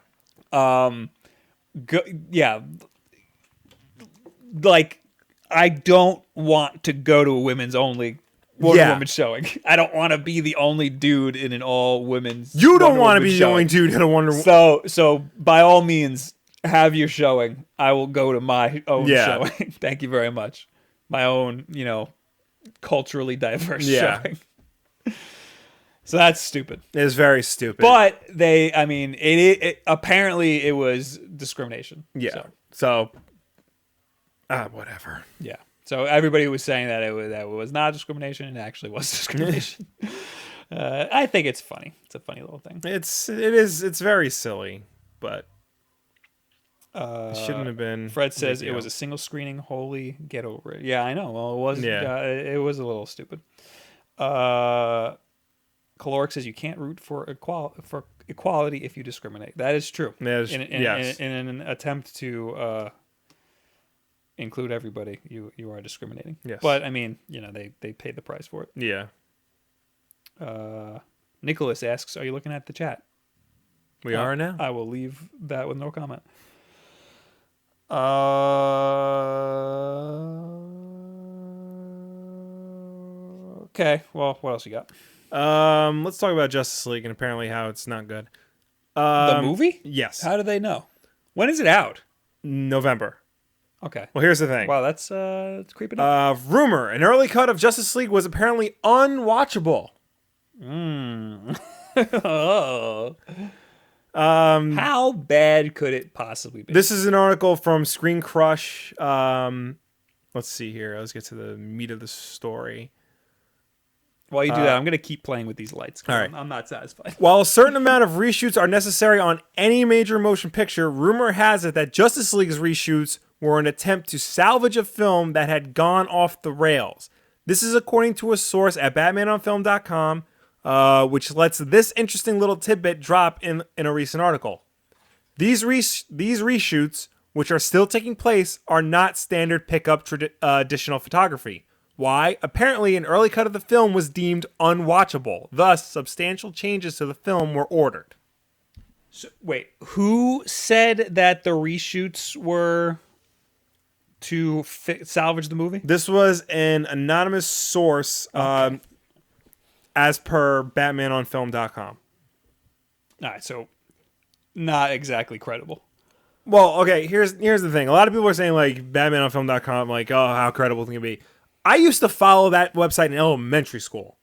Like, I don't want to go to a women's only Wonder Woman showing. I don't want to be the only dude in an all women's. You don't want to be the only dude in a Wonder Woman. So by all means, have your showing. I will go to my own showing. Thank you very much. My own, culturally diverse showing. So that's stupid. It is very stupid. But apparently it was discrimination. Yeah. So whatever. Yeah. So everybody was saying that it was not discrimination, and it actually was discrimination. I think it's funny. It's a funny little thing. It's very silly, but it shouldn't have been. Fred says it was a single screening. Holy, get over it. Yeah, I know. Well, it was. Yeah, it was a little stupid. Caloric says you can't root for equality if you discriminate. That is true. That is, in an attempt to include everybody, you are discriminating. Yes. But I mean, they paid the price for it. Yeah. Nicholas asks, "Are you looking at the chat?" We are now. I will leave that with no comment. Okay. Well, what else you got? Let's talk about Justice League and apparently how it's not good. The movie? Yes. How do they know? When is it out? November. Okay. Well, here's the thing. Wow, that's creeping up. Rumor: an early cut of Justice League was apparently unwatchable. Oh. How bad could it possibly be? This is an article from Screen Crush. Let's see here. Let's get to the meat of the story. While you do that, I'm going to keep playing with these lights. All right. I'm not satisfied. While a certain amount of reshoots are necessary on any major motion picture, rumor has it that Justice League's reshoots were an attempt to salvage a film that had gone off the rails. This is according to a source at BatmanOnFilm.com, which lets this interesting little tidbit drop in a recent article. These reshoots, which are still taking place, are not standard pickup additional photography. Why? Apparently, an early cut of the film was deemed unwatchable. Thus, substantial changes to the film were ordered. So, wait, who said that the reshoots were to salvage the movie? This was an anonymous source, as per BatmanOnFilm.com. All right, so not exactly credible. Well, okay, here's the thing. A lot of people are saying, like, BatmanOnFilm.com, like, oh, how credible can it be? I used to follow that website in elementary school.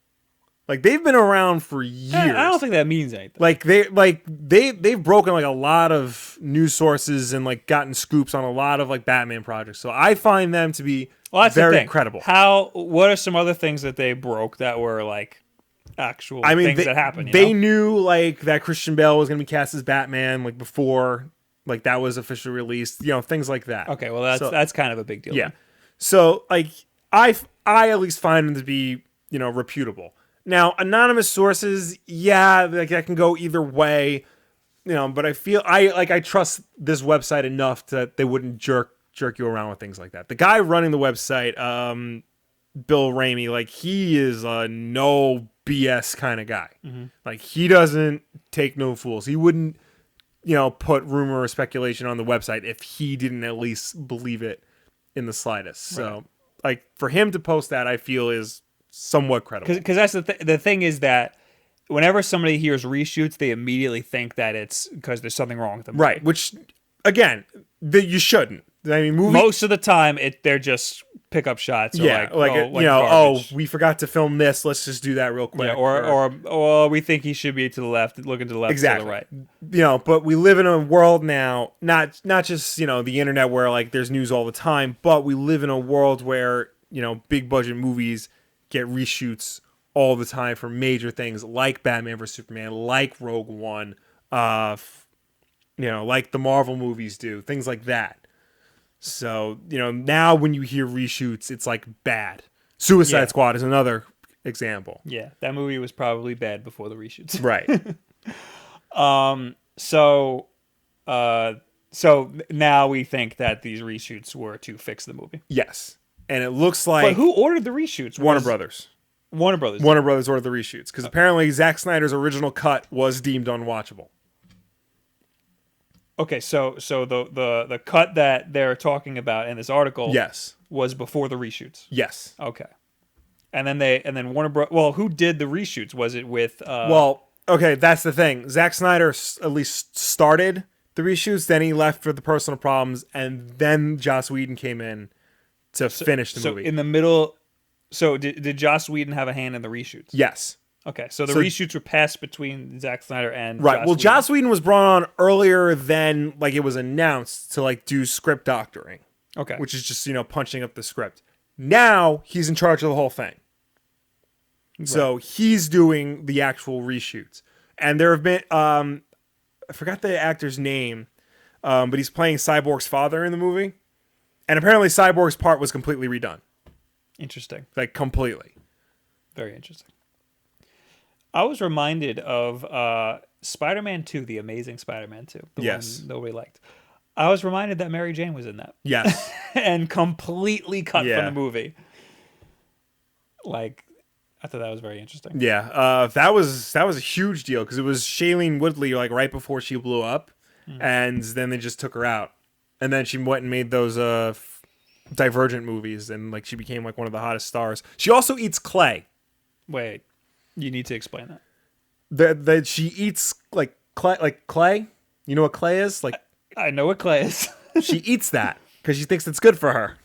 Like, they've been around for years. I don't think that means anything. Like, they've broken, like, a lot of news sources and, like, gotten scoops on a lot of, like, Batman projects. So I find them to be very credible. What are some other things that they broke that were, like, actual things that happened? They knew, like, that Christian Bale was going to be cast as Batman, like, before, like, that was officially released. You know, things like that. Okay, well, that's kind of a big deal. Yeah. Then. So, like, I at least find them to be, you know, reputable. Now, anonymous sources, like that can go either way, you know. But I feel I trust this website enough that they wouldn't jerk you around with things like that. The guy running the website, Bill Ramey, like he is a no BS kind of guy. Mm-hmm. Like he doesn't take no fools. He wouldn't, you know, put rumor or speculation on the website if he didn't at least believe it in the slightest. Right. So, like for him to post that, I feel is somewhat credible. Because that's the thing is that whenever somebody hears reshoots, they immediately think that it's because there's something wrong with them. Right, which, again, you shouldn't. I mean, most of the time, they're just pickup shots. Or we forgot to film this. Let's just do that real quick. Yeah, or we think he should be to the left, looking to the left, exactly. To the right. You know, but we live in a world now, not just, you know, the internet where, like, there's news all the time, but we live in a world where, you know, big budget movies get reshoots all the time for major things like Batman vs Superman, like Rogue One, you know, like the Marvel movies do, things like that. So, you know, now when you hear reshoots, it's like bad. Suicide Squad is another example. Yeah, that movie was probably bad before the reshoots. Right. So now we think that these reshoots were to fix the movie. Yes. And it looks like... But who ordered the reshoots? Warner Brothers. Warner Brothers ordered the reshoots. Because apparently Zack Snyder's original cut was deemed unwatchable. Okay, so the cut that they're talking about in this article was before the reshoots. Yes. Okay. And then Warner Bros. Well, who did the reshoots? Was it with... okay, that's the thing. Zack Snyder at least started the reshoots, then he left for the personal problems, and then Joss Whedon came in to finish the movie. So in the middle, did Joss Whedon have a hand in the reshoots? Yes. Okay, so the reshoots were passed between Zack Snyder and right. Well, Joss Whedon was brought on earlier than like it was announced to like do script doctoring. Okay, which is just, you know, punching up the script. Now he's in charge of the whole thing. Right. So he's doing the actual reshoots, and there have been I forgot the actor's name, but he's playing Cyborg's father in the movie. And apparently Cyborg's part was completely redone. Interesting. Like, completely. Very interesting. I was reminded of Spider-Man 2, The Amazing Spider-Man 2. The one nobody liked. I was reminded that Mary Jane was in that. Yes. And completely cut from the movie. Like, I thought that was very interesting. Yeah. That was a huge deal because it was Shailene Woodley, like, right before she blew up. Mm-hmm. And then they just took her out. And then she went and made those Divergent movies, and like she became like one of the hottest stars. She also eats clay. Wait, you need to explain that. That she eats like clay. You know what clay is? Like I know what clay is. She eats that because she thinks it's good for her.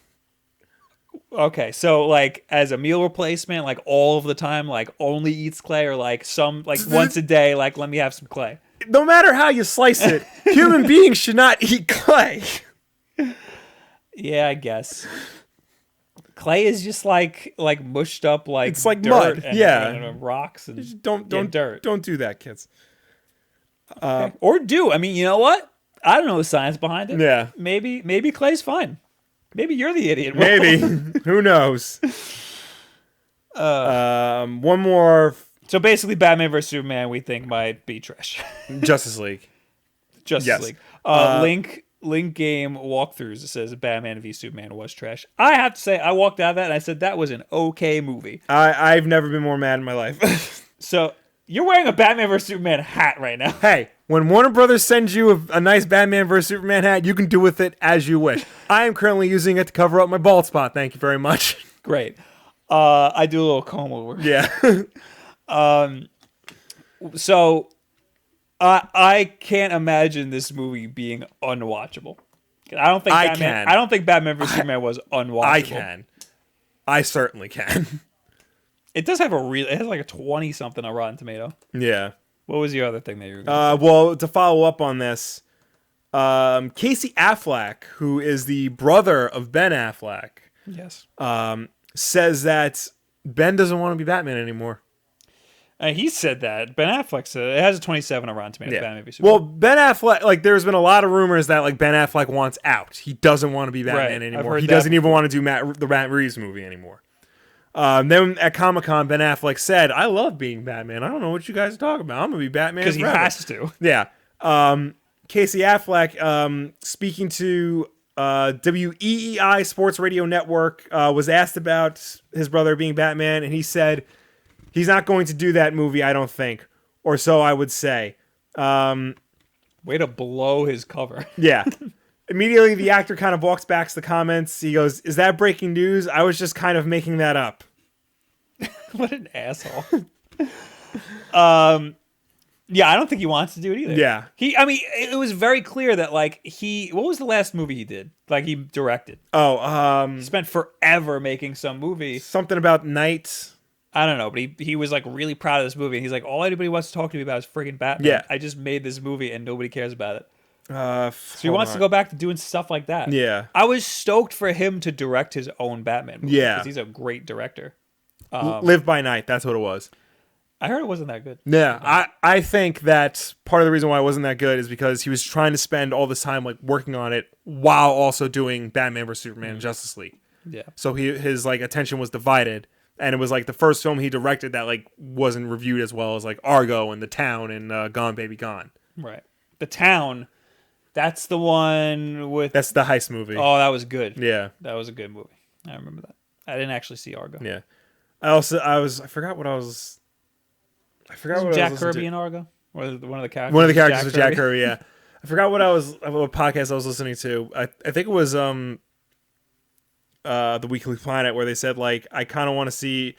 Okay, so like as a meal replacement, like all of the time, like only eats clay, or like some like once a day, like let me have some clay. No matter how you slice it, human beings should not eat clay. Yeah, I guess. Clay is just like mushed up like it's like dirt mud. And rocks and just don't dirt. Don't do that, kids. Okay. Or do. I mean, you know what? I don't know the science behind it. Yeah. Maybe clay's fine. Maybe you're the idiot. Maybe. Who knows? One more. So basically, Batman vs Superman, we think might be trash. Justice League. Justice League. Link game walkthroughs. It says Batman v Superman was trash. I have to say, I walked out of that and I said that was an okay movie. I've never been more mad in my life. So you're wearing a Batman vs Superman hat right now. Hey, when Warner Brothers sends you a nice Batman vs Superman hat, you can do with it as you wish. I am currently using it to cover up my bald spot. Thank you very much. Great. I do a little comb over. Yeah. So I can't imagine this movie being unwatchable. I don't think Batman vs Superman was unwatchable. I can. I certainly can. It does have it has like a 20 something on Rotten Tomato. Yeah. What was the other thing that you were going to say? Well, to follow up on this, Casey Affleck, who is the brother of Ben Affleck, yes, says that Ben doesn't want to be Batman anymore. He said that. Ben Affleck said it has a 27 on Rotten Tomatoes. Yeah. Batman v Superman. Well, Ben Affleck, like, there's been a lot of rumors that like Ben Affleck wants out. He doesn't want to be Batman anymore. He doesn't even want to do the Matt Reeves movie anymore. Then at Comic-Con, Ben Affleck said, "I love being Batman. I don't know what you guys are talking about. I'm gonna be Batman because he has to." Yeah. Casey Affleck, speaking to WEEI Sports Radio Network, was asked about his brother being Batman, and he said he's not going to do that movie, I don't think, or so I would say. Way to blow his cover. Yeah. Immediately, the actor kind of walks back to the comments. He goes, "Is that breaking news? I was just kind of making that up." What an asshole. Yeah, I don't think he wants to do it either. Yeah. It was very clear that, like, what was the last movie he did? Like, he directed. He spent forever making some movie. Something about Night. I don't know, but he was, like, really proud of this movie. And he's like, all anybody wants to talk to me about is friggin' Batman. Yeah. I just made this movie and nobody cares about it. So he wants to go back to doing stuff like that. Yeah. I was stoked for him to direct his own Batman movie. Yeah. Because he's a great director. Live by Night. That's what it was. I heard it wasn't that good. Yeah. I think that part of the reason why it wasn't that good is because he was trying to spend all this time like working on it while also doing Batman vs Superman and Justice League. Yeah. So his like attention was divided. And it was like the first film he directed that like wasn't reviewed as well as like Argo and The Town and Gone Baby Gone. Right. The Town. That's the one with... That's the heist movie. Oh, that was good. Yeah. That was a good movie. I remember that. I didn't actually see Argo. Yeah. I forgot what I was... Jack Kirby in Argo? Or one of the characters? One of the characters was Jack Kirby, yeah. I forgot what podcast I was listening to. I think it was The Weekly Planet, where they said, like, I kind of want to see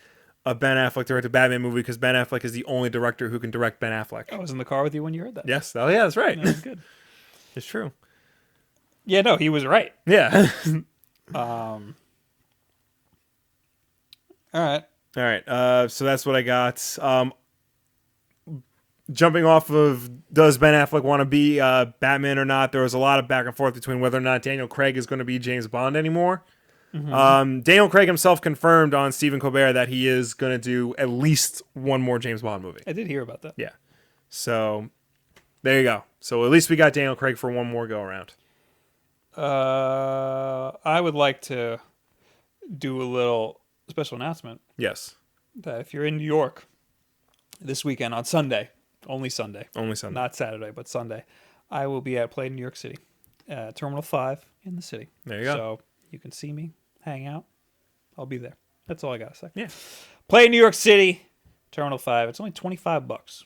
a Ben Affleck directed Batman movie because Ben Affleck is the only director who can direct Ben Affleck. I was in the car with you when you heard that. Yes. Oh, yeah, that's right. That was good. It's true. Yeah, no, he was right. Yeah. All right. So that's what I got. Jumping off of does Ben Affleck want to be Batman or not, there was a lot of back and forth between whether or not Daniel Craig is going to be James Bond anymore. Mm-hmm. Daniel Craig himself confirmed on Stephen Colbert that he is going to do at least one more James Bond movie. I did hear about that. Yeah. So there you go. So at least we got Daniel Craig for one more go around. I would like to do a little special announcement. Yes. That if you're in New York this weekend on Sunday, only Sunday, not Saturday, but Sunday, I will be at Play in New York City, Terminal 5 in the city. There you go. So you can see me, hang out. I'll be there. That's all I gotta say. Yeah. Play in New York City, Terminal 5. It's only $25.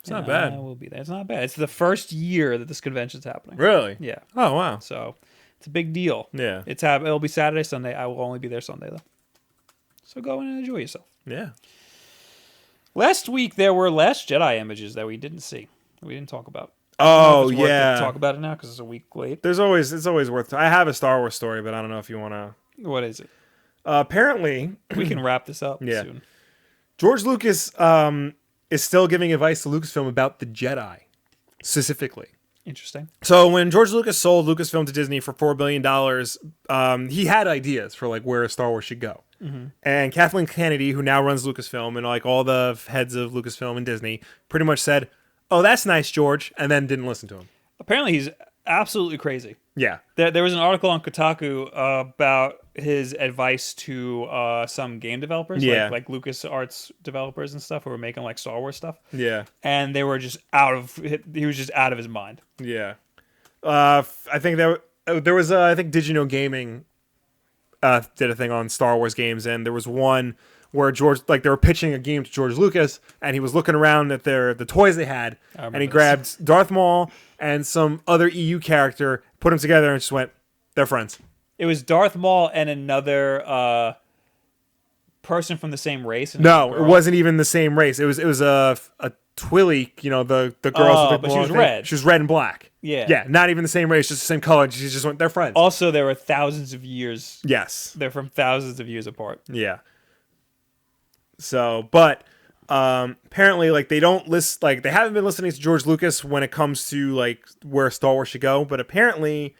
It's not bad. I will be there. It's not bad. It's the first year that this convention's happening. Really? Yeah. Oh, wow. So it's a big deal. Yeah. It'll be Saturday, Sunday. I will only be there Sunday, though. So go in and enjoy yourself. Yeah. Last week, there were Last Jedi images that we didn't see. We didn't talk about. Oh, it's yeah. worth to talk about it now because it's a week late. It's always worth I have a Star Wars story, but I don't know if you want to. What is it? Apparently. We can wrap this up soon. George Lucas is still giving advice to Lucasfilm about the Jedi, specifically. Interesting. So when George Lucas sold Lucasfilm to Disney for $4 billion, he had ideas for like where Star Wars should go. Mm-hmm. And Kathleen Kennedy, who now runs Lucasfilm and like all the heads of Lucasfilm and Disney, pretty much said, "Oh, that's nice, George," and then didn't listen to him. Apparently, he's absolutely crazy. Yeah. There was an article on Kotaku about his advice to some game developers, like LucasArts developers and stuff, who were making like Star Wars stuff. Yeah. And they were just he was just out of his mind. Yeah. I think there was I think Did You Know Gaming did a thing on Star Wars games, and there was one where they were pitching a game to George Lucas, and he was looking around at the toys they had, and he grabbed Darth Maul and some other EU character, put them together, and just went, they're friends. It was Darth Maul and another person from the same race. No, it wasn't even the same race. It was a Twilly, the girls with the but she was red. She was red and black. Yeah. Yeah, not even the same race, just the same color. She just went, they're friends. Also, there were thousands of years. Yes. They're from thousands of years apart. Yeah. So, but apparently, they don't list, they haven't been listening to George Lucas when it comes to where Star Wars should go. But apparently,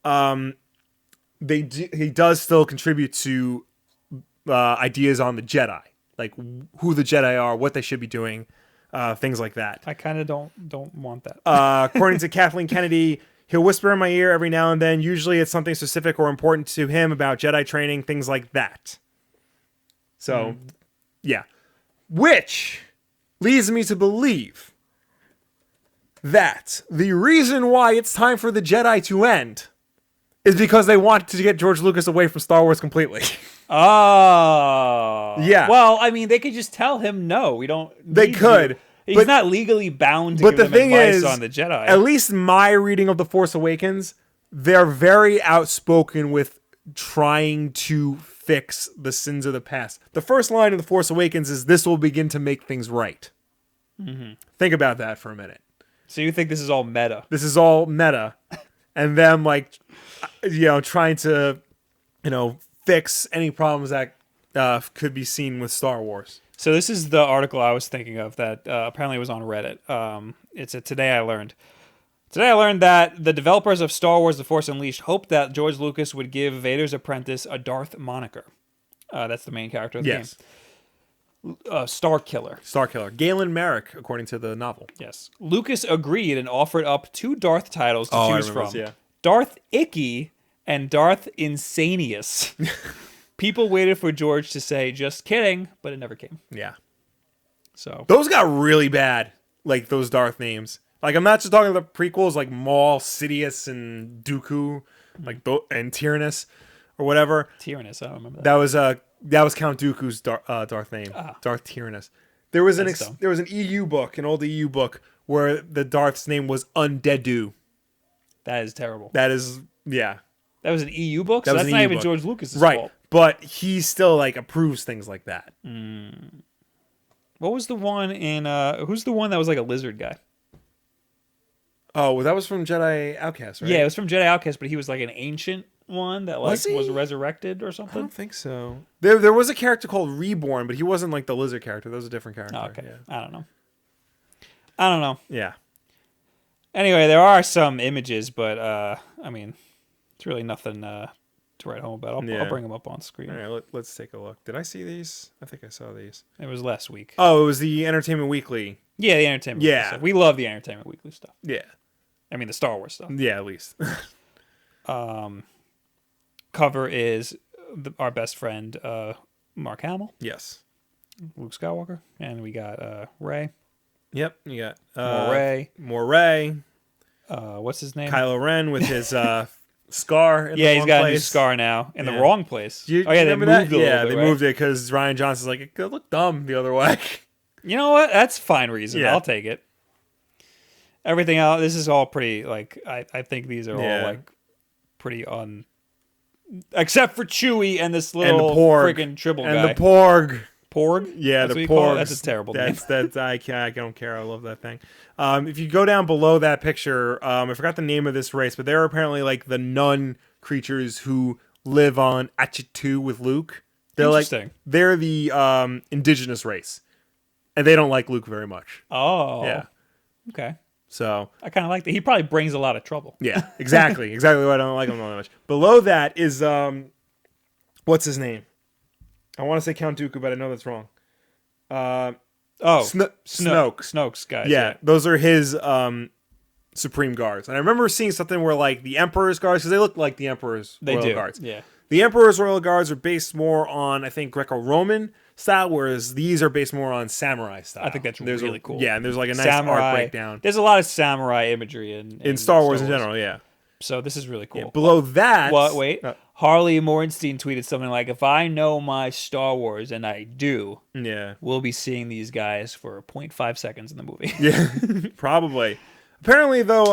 he does still contribute to ideas on the Jedi, who the Jedi are, what they should be doing, things like that. I kind of don't want that. According to Kathleen Kennedy, he'll whisper in my ear every now and then. Usually, it's something specific or important to him about Jedi training, things like that. So. Yeah. Which leads me to believe that the reason why it's time for the Jedi to end is because they want to get George Lucas away from Star Wars completely. Oh. Yeah. Well, I mean, they could just tell him no. We don't. They could. He's not legally bound to give them advice on the Jedi. At least my reading of The Force Awakens, they're very outspoken with trying to fix the sins of the past. The first line of The Force Awakens is, "This will begin to make things right." Mm-hmm. Think about that for a minute. So you think this is all meta? This is all meta. And them, trying to, fix any problems that could be seen with Star Wars. So this is the article I was thinking of that apparently was on Reddit. It's a Today I Learned. Today I learned that the developers of Star Wars The Force Unleashed hoped that George Lucas would give Vader's apprentice a Darth moniker. That's the main character of the game. Star Killer. Star Killer. Galen Merrick, according to the novel. Yes. Lucas agreed and offered up 2 Darth titles to choose from. This, yeah. Darth Icky and Darth Insanius. People waited for George to say, "Just kidding," but it never came. Yeah. So those got really bad, those Darth names. I'm not just talking about the prequels, like Maul, Sidious, and Dooku, and Tyrannus, or whatever. Tyrannus, I don't remember that. That was Count Dooku's Darth name, Darth Tyrannus. There was an EU book, an old EU book, where the Darth's name was Undeadu. That is terrible. That is, yeah. That was an EU book? So that's not even George Lucas's fault. But he still, approves things like that. What was the one in, who's the one that was a lizard guy? Oh, well, that was from Jedi Outcast, right? Yeah, it was from Jedi Outcast, but he was an ancient one that was resurrected or something. I don't think so. There was a character called Reborn, but he wasn't the lizard character. That was a different character. Oh, okay. Yeah. I don't know. Yeah. Anyway, there are some images, but it's really nothing to write home about. I'll bring them up on screen. All right, let's take a look. Did I see these? I think I saw these. It was last week. Oh, it was the Entertainment Weekly. Yeah, the Entertainment Weekly stuff. We love the Entertainment Weekly stuff. Yeah. I mean, the Star Wars stuff. Yeah, at least. Cover is our best friend, Mark Hamill. Yes. Luke Skywalker. And we got Rey. Yep, you got More Rey. What's his name? Kylo Ren with his scar in the wrong he's got place. a new scar now in the wrong place. They moved it they moved it because Ryan Johnson's it could look dumb the other way. You know what? That's fine reason. Yeah. I'll take it. Everything else, this is all pretty, I think these are all, pretty except for Chewie and this little friggin' Tribble guy. And the Porg. Porg? Yeah, the Porg. That's a terrible name. I don't care. I love that thing. If you go down below that picture, I forgot the name of this race, but they're apparently the nun creatures who live on Achatu with Luke. They're Interesting. They're the indigenous race, and they don't like Luke very much. Oh. Yeah. Okay. So I kind of like that. He probably brings a lot of trouble. Yeah, exactly. Exactly why I don't like him that much. Below that is what's his name? I want to say Count Dooku, but I know that's wrong. Snoke. Snoke. Snoke's guys. Yeah, those are his Supreme Guards. And I remember seeing something where like the Emperor's Guards, because they look like the Emperor's Royal Guards. Yeah. The Emperor's Royal Guards are based more on, I think, Greco-Roman style, whereas these are based more on samurai style. I think that's really cool. Yeah, and there's like a nice art breakdown. There's a lot of samurai imagery in Star Wars in general, yeah. So this is really cool. Yeah, below that... Wait. Harley Morenstein tweeted something like, if I know my Star Wars, and I do, we'll be seeing these guys for 0.5 seconds in the movie. Yeah, probably. Apparently, though,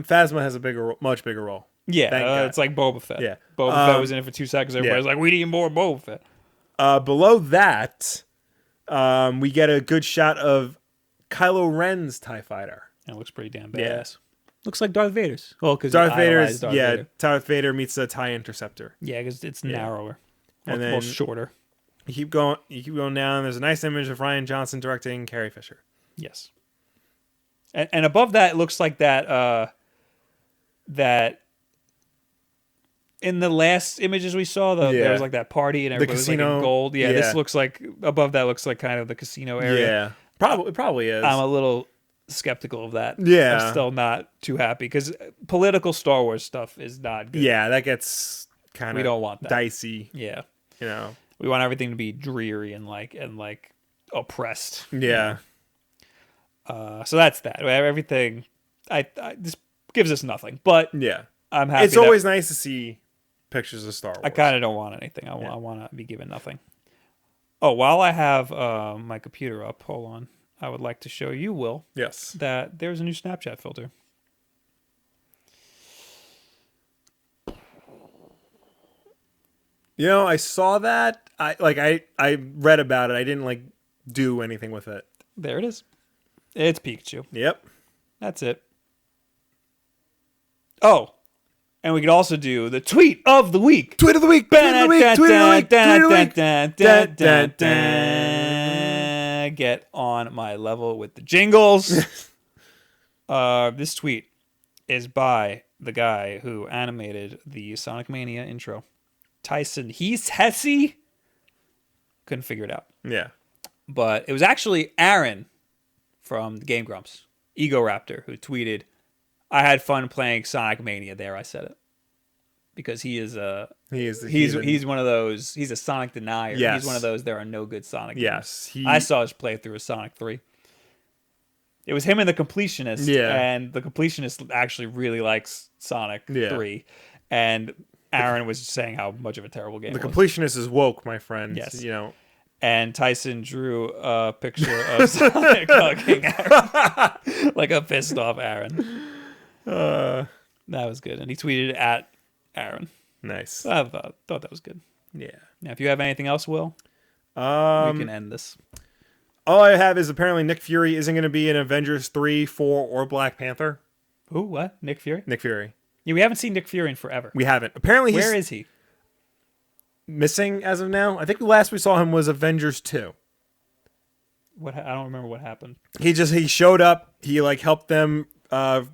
Phasma has a much bigger role. Yeah, it's like Boba Fett. Yeah. Boba Fett was in it for 2 seconds. Everybody's like, we need more Boba Fett. Below that, we get a good shot of Kylo Ren's TIE Fighter. It looks pretty damn badass. Looks like Darth Vader's. Well, because Darth Vader meets a TIE Interceptor. Yeah, because it's narrower. And then more shorter. You keep going down. There's a nice image of Rian Johnson directing Carrie Fisher. Yes. And above that, it looks like that in the last images we saw, there was like that party and everybody was like in gold. Yeah, this looks like, above that looks like kind of the casino area. Yeah, probably is. I'm a little skeptical of that. Yeah. I'm still not too happy because political Star Wars stuff is not good. Yeah, that gets kind of, we don't want that. Dicey. Yeah. You know. We want everything to be dreary and like oppressed. Yeah. So that's that. Everything this gives us nothing. But yeah. I'm happy. It's always nice to see pictures of Star Wars. I kind of don't want anything. I want to be given nothing. Oh, while I have my computer up, hold on. I would like to show you, Will. Yes. That there's a new Snapchat filter. You know, I saw that. I read about it. I didn't do anything with it. There it is. It's Pikachu. Yep. That's it. Oh. And we could also do the tweet of the week. Tweet of the week. Tweet of the week. Tweet of the week. Get on my level with the jingles. This tweet is by the guy who animated the Sonic Mania intro. THIS couldn't figure it out. Yeah. But it was actually Aaron from the Game Grumps, Ego Raptor, who tweeted, I had fun playing Sonic Mania. There, I said it. Because he's one of those, he's a Sonic denier. Yes. He's one of those, there are no good Sonic games. Yes. I saw his playthrough of Sonic 3. It was him and the Completionist. Yeah. And the Completionist actually really likes Sonic 3. And Aaron was saying how much of a terrible game it was. The Completionist is woke, my friend. Yes. You know. And Tyson drew a picture of Sonic hugging Aaron. Like a pissed off Aaron. That was good. And he tweeted at Aaron. Nice. I thought that was good. Yeah. Now, if you have anything else, Will, we can end this. All I have is apparently Nick Fury isn't going to be in Avengers 3, 4, or Black Panther. Ooh, what? Nick Fury? Nick Fury. Yeah, we haven't seen Nick Fury in forever. We haven't. Apparently, where is he? Missing as of now. I think the last we saw him was Avengers 2. What? I don't remember what happened. He showed up. He helped them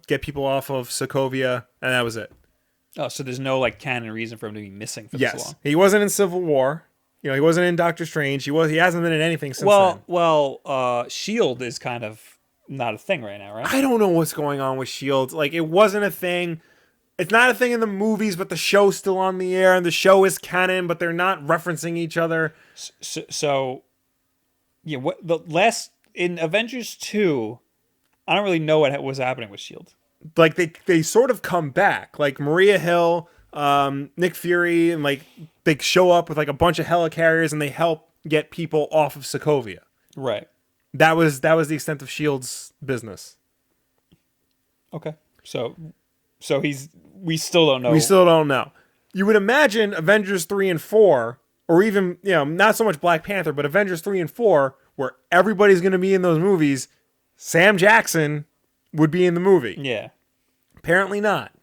get people off of Sokovia, and that was it. Oh, so there's no canon reason for him to be missing for this long. He wasn't in Civil War. You know, he wasn't in Doctor Strange. He hasn't been in anything since then. Well, Shield is kind of not a thing right now, right? I don't know what's going on with Shield. It wasn't a thing. It's not a thing in the movies, but the show's still on the air, and the show is canon, but they're not referencing each other. So yeah, in Avengers 2, I don't really know what was happening with Shield. They sort of come back. Maria Hill, Nick Fury, and they show up with a bunch of helicarriers and they help get people off of Sokovia. Right. That was the extent of Shield's business. Okay. So we still don't know. We still don't know. You would imagine Avengers 3 and 4, or even, not so much Black Panther, but Avengers 3 and 4, where everybody's going to be in those movies, Sam Jackson would be in the movie. Yeah. Apparently not.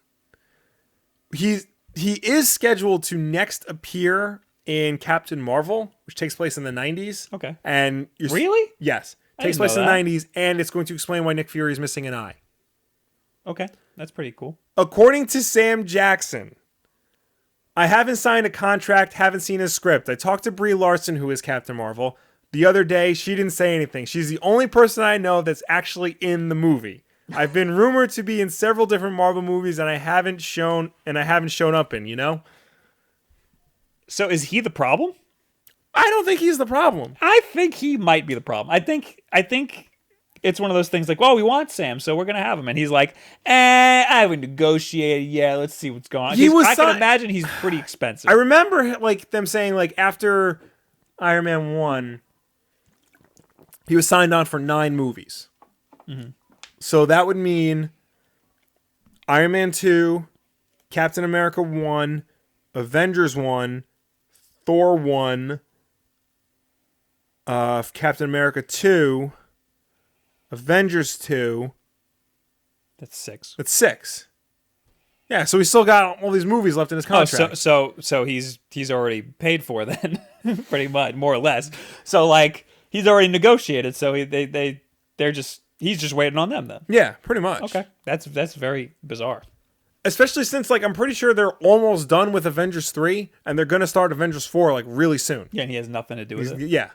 He is scheduled to next appear in Captain Marvel, which takes place in the 90s. Okay. And really? Yes. Takes place in the 90s, and it's going to explain why Nick Fury is missing an eye. Okay. That's pretty cool. According to Sam Jackson, I haven't signed a contract, haven't seen a script. I talked to Brie Larson, who is Captain Marvel, the other day. She didn't say anything. She's the only person I know that's actually in the movie. I've been rumored to be in several different Marvel movies, and I haven't shown up in. You know. So is he the problem? I don't think he's the problem. I think he might be the problem. I think it's one of those things like, well, we want Sam, so we're gonna have him, and he's like, I haven't negotiated. Yeah, let's see what's going on. I can imagine he's pretty expensive. I remember like them saying like after Iron Man 1, he was signed on for 9 movies. Mm-hmm. So that would mean Iron Man 2, Captain America 1, Avengers 1, Thor 1, Captain America 2, Avengers 2. That's 6. That's 6. Yeah, so he's still got all these movies left in his contract. Oh, so he's already paid for then, pretty much, more or less. So like he's already negotiated. So he's just waiting on them then. Yeah, pretty much. Okay, that's very bizarre. Especially since like I'm pretty sure they're almost done with Avengers 3, and they're gonna start Avengers 4 like really soon. Yeah, and he has nothing to do with it. Yeah,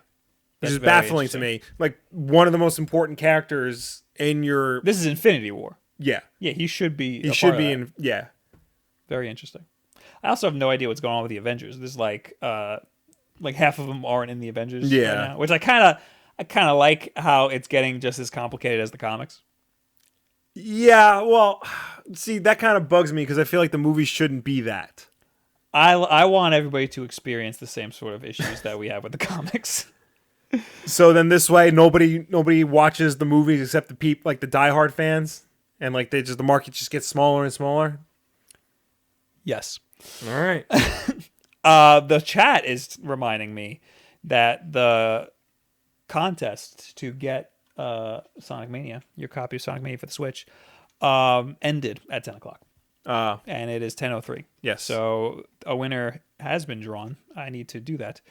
which is baffling to me. Like one of the most important characters in your. This is Infinity War. Yeah. Yeah, he should be. He should be in. Yeah. Very interesting. I also have no idea what's going on with the Avengers. There's like half of them aren't in the Avengers. Yeah. Right now, which I kind of like how it's getting just as complicated as the comics. Yeah. Well, see, that kind of bugs me because I feel like the movie shouldn't be that. I want everybody to experience the same sort of issues that we have with the comics. So then this way, nobody watches the movies except the the diehard fans. And like the market just gets smaller and smaller. Yes. All right. The chat is reminding me that the contest to get Sonic Mania, your copy of Sonic Mania for the Switch, ended at 10 o'clock. And it is 10:03. Yes. So a winner has been drawn. I need to do that.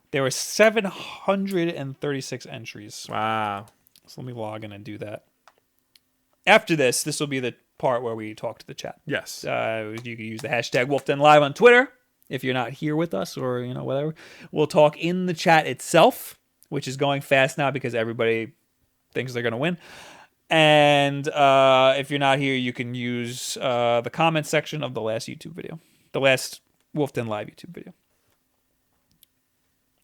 There were 736 entries. Wow. So let me log in and do that. After this will be the part where we talk to the chat. Yes. You can use the hashtag Wulff Den Live on Twitter if you're not here with us or, whatever. We'll talk in the chat itself, which is going fast now because everybody thinks they're going to win. And if you're not here, you can use the comment section of the last YouTube video. The last Wulff Den Live YouTube video.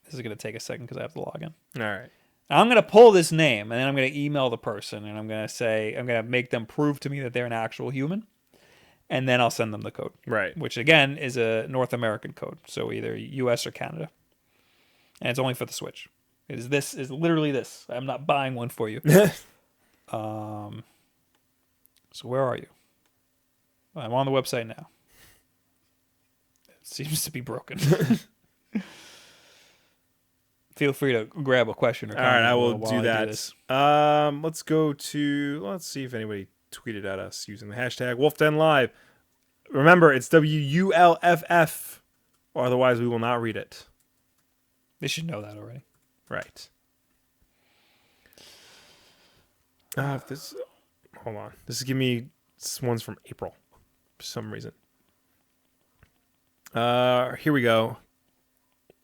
This is going to take a second because I have to log in. All right. I'm going to pull this name, and then I'm going to email the person, and I'm going to make them prove to me that they're an actual human, and then I'll send them the code. Right. Which, again, is a North American code, so either US or Canada. And it's only for the Switch. Is literally this. I'm not buying one for you. So where are you? I'm on the website now. It seems to be broken. Feel free to grab a question or comment. All right, I will do that. Let's see if anybody tweeted at us using the hashtag Wulff Den Live. Remember, it's WULFF, or otherwise we will not read it. They should know that already. Right. Hold on. This one's from April for some reason. Here we go.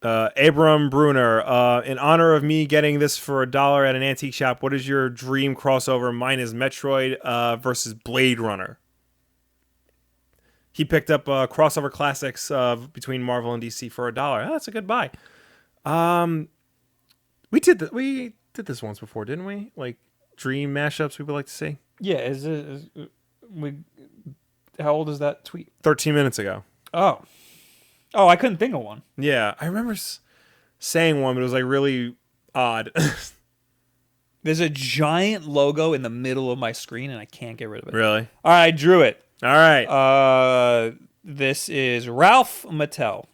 Abram Bruner, in honor of me getting this for $1 at an antique shop, what is your dream crossover? Mine is Metroid versus Blade Runner. He picked up crossover classics between Marvel and DC for $1. Oh, that's a good buy. We did this once before, didn't we? Like dream mashups we would like to see. Yeah, how old is that tweet? 13 minutes ago. Oh, I couldn't think of one. Yeah, I remember saying one, but it was like really odd. There's a giant logo in the middle of my screen, and I can't get rid of it. Really? All right, I drew it. All right. This is Ralph Mattel.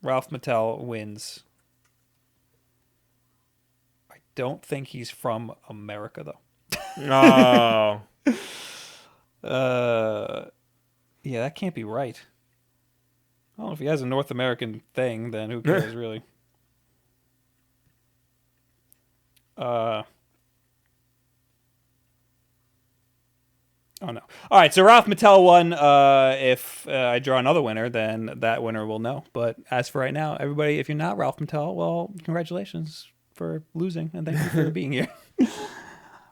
Ralph Mattel wins. I don't think he's from America, though. Oh. Yeah, that can't be right. Well, if he has a North American thing, then who cares, really? Oh, no. All right, so Ralph Mattel won. If I draw another winner, then that winner will know. But as for right now, everybody, if you're not Ralph Mattel, well, congratulations for losing, and thank you for being here.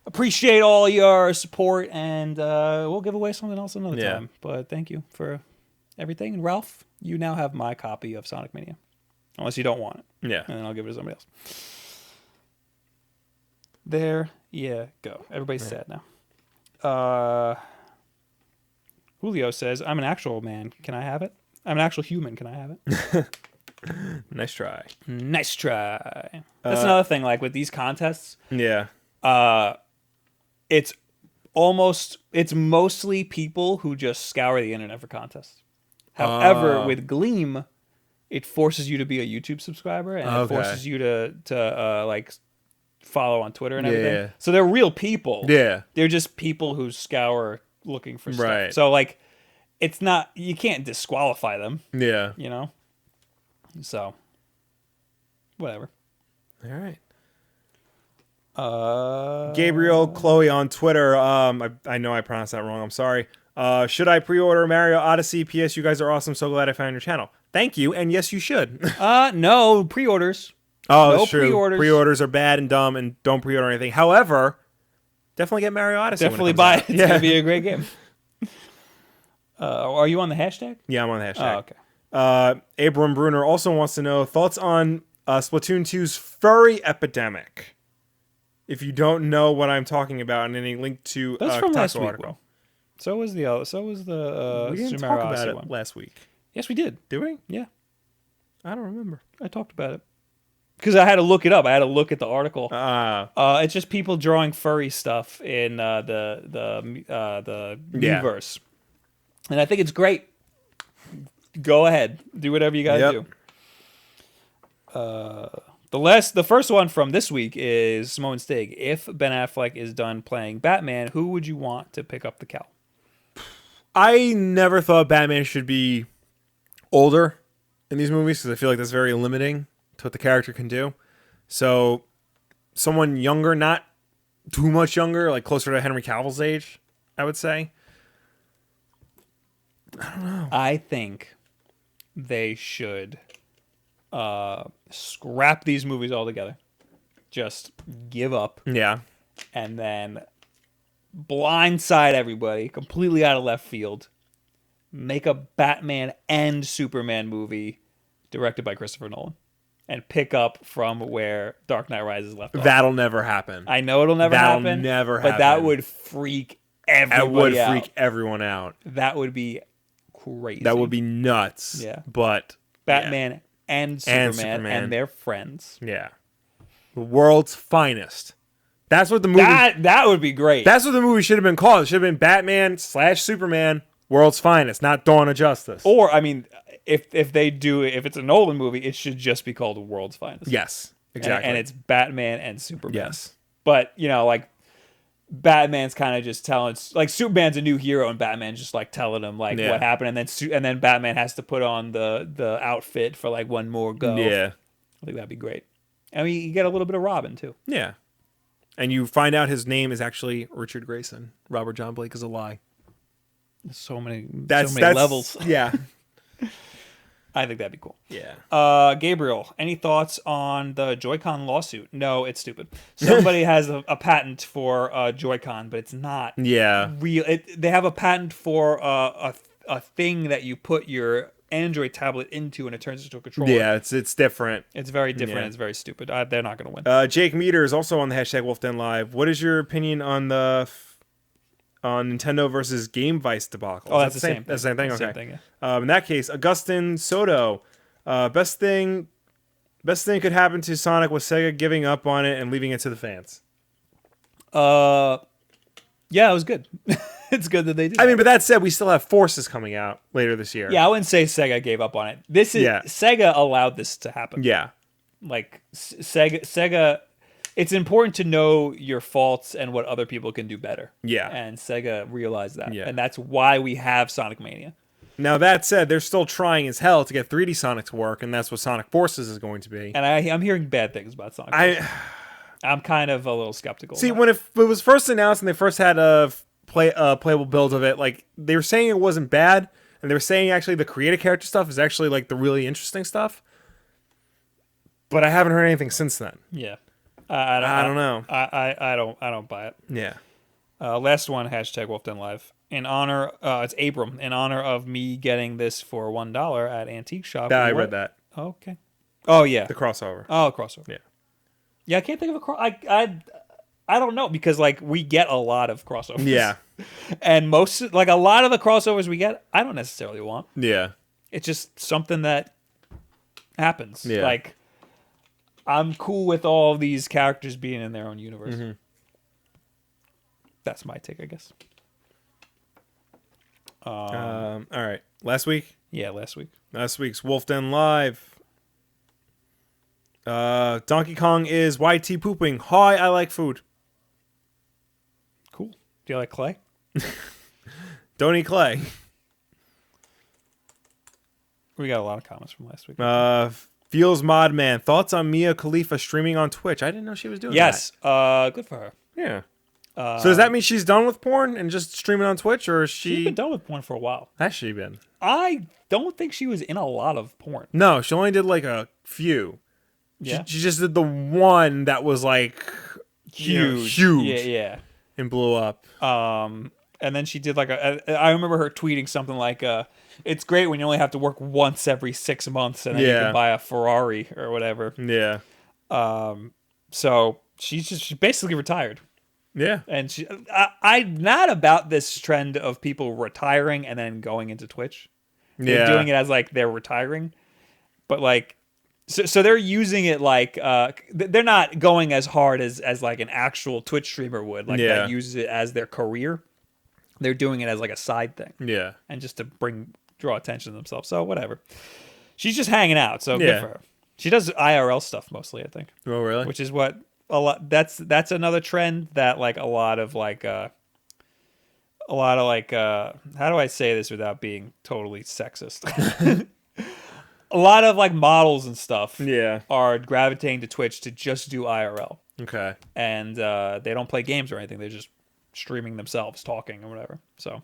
appreciate all your support, and we'll give away something else another time. But thank you for everything. And Ralph, you now have my copy of Sonic Mania. Unless you don't want it. Yeah. And then I'll give it to somebody else. There you go. Everybody's sad now. Julio says, I'm an actual man. Can I have it? I'm an actual human. Can I have it? Nice try. Nice try. That's another thing. Like with these contests. Yeah. It's mostly people who just scour the internet for contests. However, with Gleam, it forces you to be a YouTube subscriber, and it forces you to like follow on Twitter and everything. Yeah. So they're real people. Yeah. They're just people who scour looking for stuff. Right. So like, it's not, you can't disqualify them. Yeah. You know? So, whatever. All right. Gabriel Chloe on Twitter. I know I pronounced that wrong. I'm sorry. Should I pre-order Mario Odyssey? P.S. You guys are awesome. So glad I found your channel. Thank you. And yes, you should. No pre-orders. Oh, no that's true. pre-orders. Pre-orders are bad and dumb, and don't pre-order anything. However, definitely get Mario Odyssey. Definitely buy it. It's gonna be a great game. Are you on the hashtag? Yeah, I'm on the hashtag. Oh, okay. Abram Bruner also wants to know thoughts on Splatoon 2's furry epidemic. If you don't know what I'm talking about, and any link to That's from last week. article. Will. So was the We didn't Super talk Mario about Odyssey it one. last week. Yes, we did. Did we? Yeah, I don't remember. I talked about it because I had to look it up. I had to look at the article. It's just people drawing furry stuff in the Miiverse, and I think it's great. Go ahead, do whatever you gotta do. The first one from this week is Simone Stig. If Ben Affleck is done playing Batman, who would you want to pick up the cowl? I never thought Batman should be older in these movies because I feel like that's very limiting to what the character can do. So someone younger, not too much younger, like closer to Henry Cavill's age, I would say. I don't know. I think they should scrap these movies altogether. Just give up. Yeah. And then blindside everybody completely out of left field. Make a Batman and Superman movie directed by Christopher Nolan. And pick up from where Dark Knight Rises left off. That'll never happen. I know it'll never happen. That'll never happen. But that would freak everybody out. That would freak everyone out. That would be crazy. That would be nuts. Yeah. But Batman and Superman and their friends. Yeah. The world's finest. That's what the movie... That would be great. That's what the movie should have been called. It should have been Batman/Superman, World's Finest, not Dawn of Justice. Or, I mean, if they do it, if it's a Nolan movie, it should just be called World's Finest. Yes, exactly. And it's Batman and Superman. Yes. But, you know, like, Batman's kind of just telling... Like, Superman's a new hero, and Batman's just, like, telling him, like, what happened. And then Batman has to put on the outfit for, like, one more go. Yeah. I think that'd be great. I mean, you get a little bit of Robin, too. Yeah. And you find out his name is actually Richard Grayson. Robert John Blake is a lie. So many That's levels. Yeah. I think that'd be cool. Yeah. Gabriel, any thoughts on the Joy-Con lawsuit? No, it's stupid. Somebody has a patent for Joy-Con, but it's not real. They have a patent for a thing that you put your Android tablet into and it turns into a controller. Yeah, it's different. It's very different. It's very stupid. They're not going to win. Jake Meter is also on the hashtag Wulff Den Live. What is your opinion on on Nintendo versus Game Vice debacle? Oh, that's the same. That's the same thing. Okay. Same thing, yeah. In that case, Augustin Soto, best thing could happen to Sonic was Sega giving up on it and leaving it to the fans. Yeah, it was good. It's good that they did. I mean, but that said, we still have Forces coming out later this year. Yeah, I wouldn't say Sega gave up on it. Sega allowed this to happen. Yeah. Like Sega, it's important to know your faults and what other people can do better. Yeah. And Sega realized that. Yeah. And that's why we have Sonic Mania. Now, that said, they're still trying as hell to get 3D Sonic to work, and that's what Sonic Forces is going to be. And I'm hearing bad things about Sonic Forces. I'm kind of a little skeptical. See, when it was first announced and they first had a playable build of it, like, they were saying it wasn't bad, and they were saying actually the creative character stuff is actually like the really interesting stuff. But I haven't heard anything since then. Yeah. I don't know. I don't buy it. Yeah. Last one, hashtag Wulff Den Live. In honor, it's Abram. In honor of me getting this for $1 at Antique Shop. I read that. Okay. Oh yeah. The crossover. Oh, crossover. Yeah. Yeah, I can't think of a I don't know because like we get a lot of crossovers. Yeah. And most like a lot of the crossovers we get, I don't necessarily want. Yeah. It's just something that happens. Yeah. Like I'm cool with all of these characters being in their own universe. Mm-hmm. That's my take, I guess. All right. Last week? Yeah, last week. Last week's Wulff Den Live. Donkey Kong is YT pooping. Hi, I like food. Cool. Do you like clay? Don't eat clay. We got a lot of comments from last week. Feels Mod Man. Thoughts on Mia Khalifa streaming on Twitch? I didn't know she was doing that. Yes. Good for her. Yeah. So does that mean she's done with porn and just streaming on Twitch, or is She's been done with porn for a while. Has she been? I don't think she was in a lot of porn. No, she only did like a few. Yeah. She just did the one that was like huge. Yeah. And blew up. And then she did like I remember her tweeting something like, it's great when you only have to work once every 6 months and then you can buy a Ferrari or whatever. Yeah. So she's basically retired. Yeah. And I'm not about this trend of people retiring and then going into Twitch. They're doing it as like they're retiring. But like, so they're using it like, they're not going as hard as like an actual Twitch streamer would. Like that uses it as their career. They're doing it as like a side thing. Yeah. And just to draw attention to themselves. So whatever. She's just hanging out. So good for her. She does IRL stuff mostly, I think. Oh, really? Which is what a lot. That's another trend that like a lot of how do I say this without being totally sexist? A lot of like models and stuff are gravitating to Twitch to just do IRL. Okay. And they don't play games or anything. They're just streaming themselves talking or whatever. So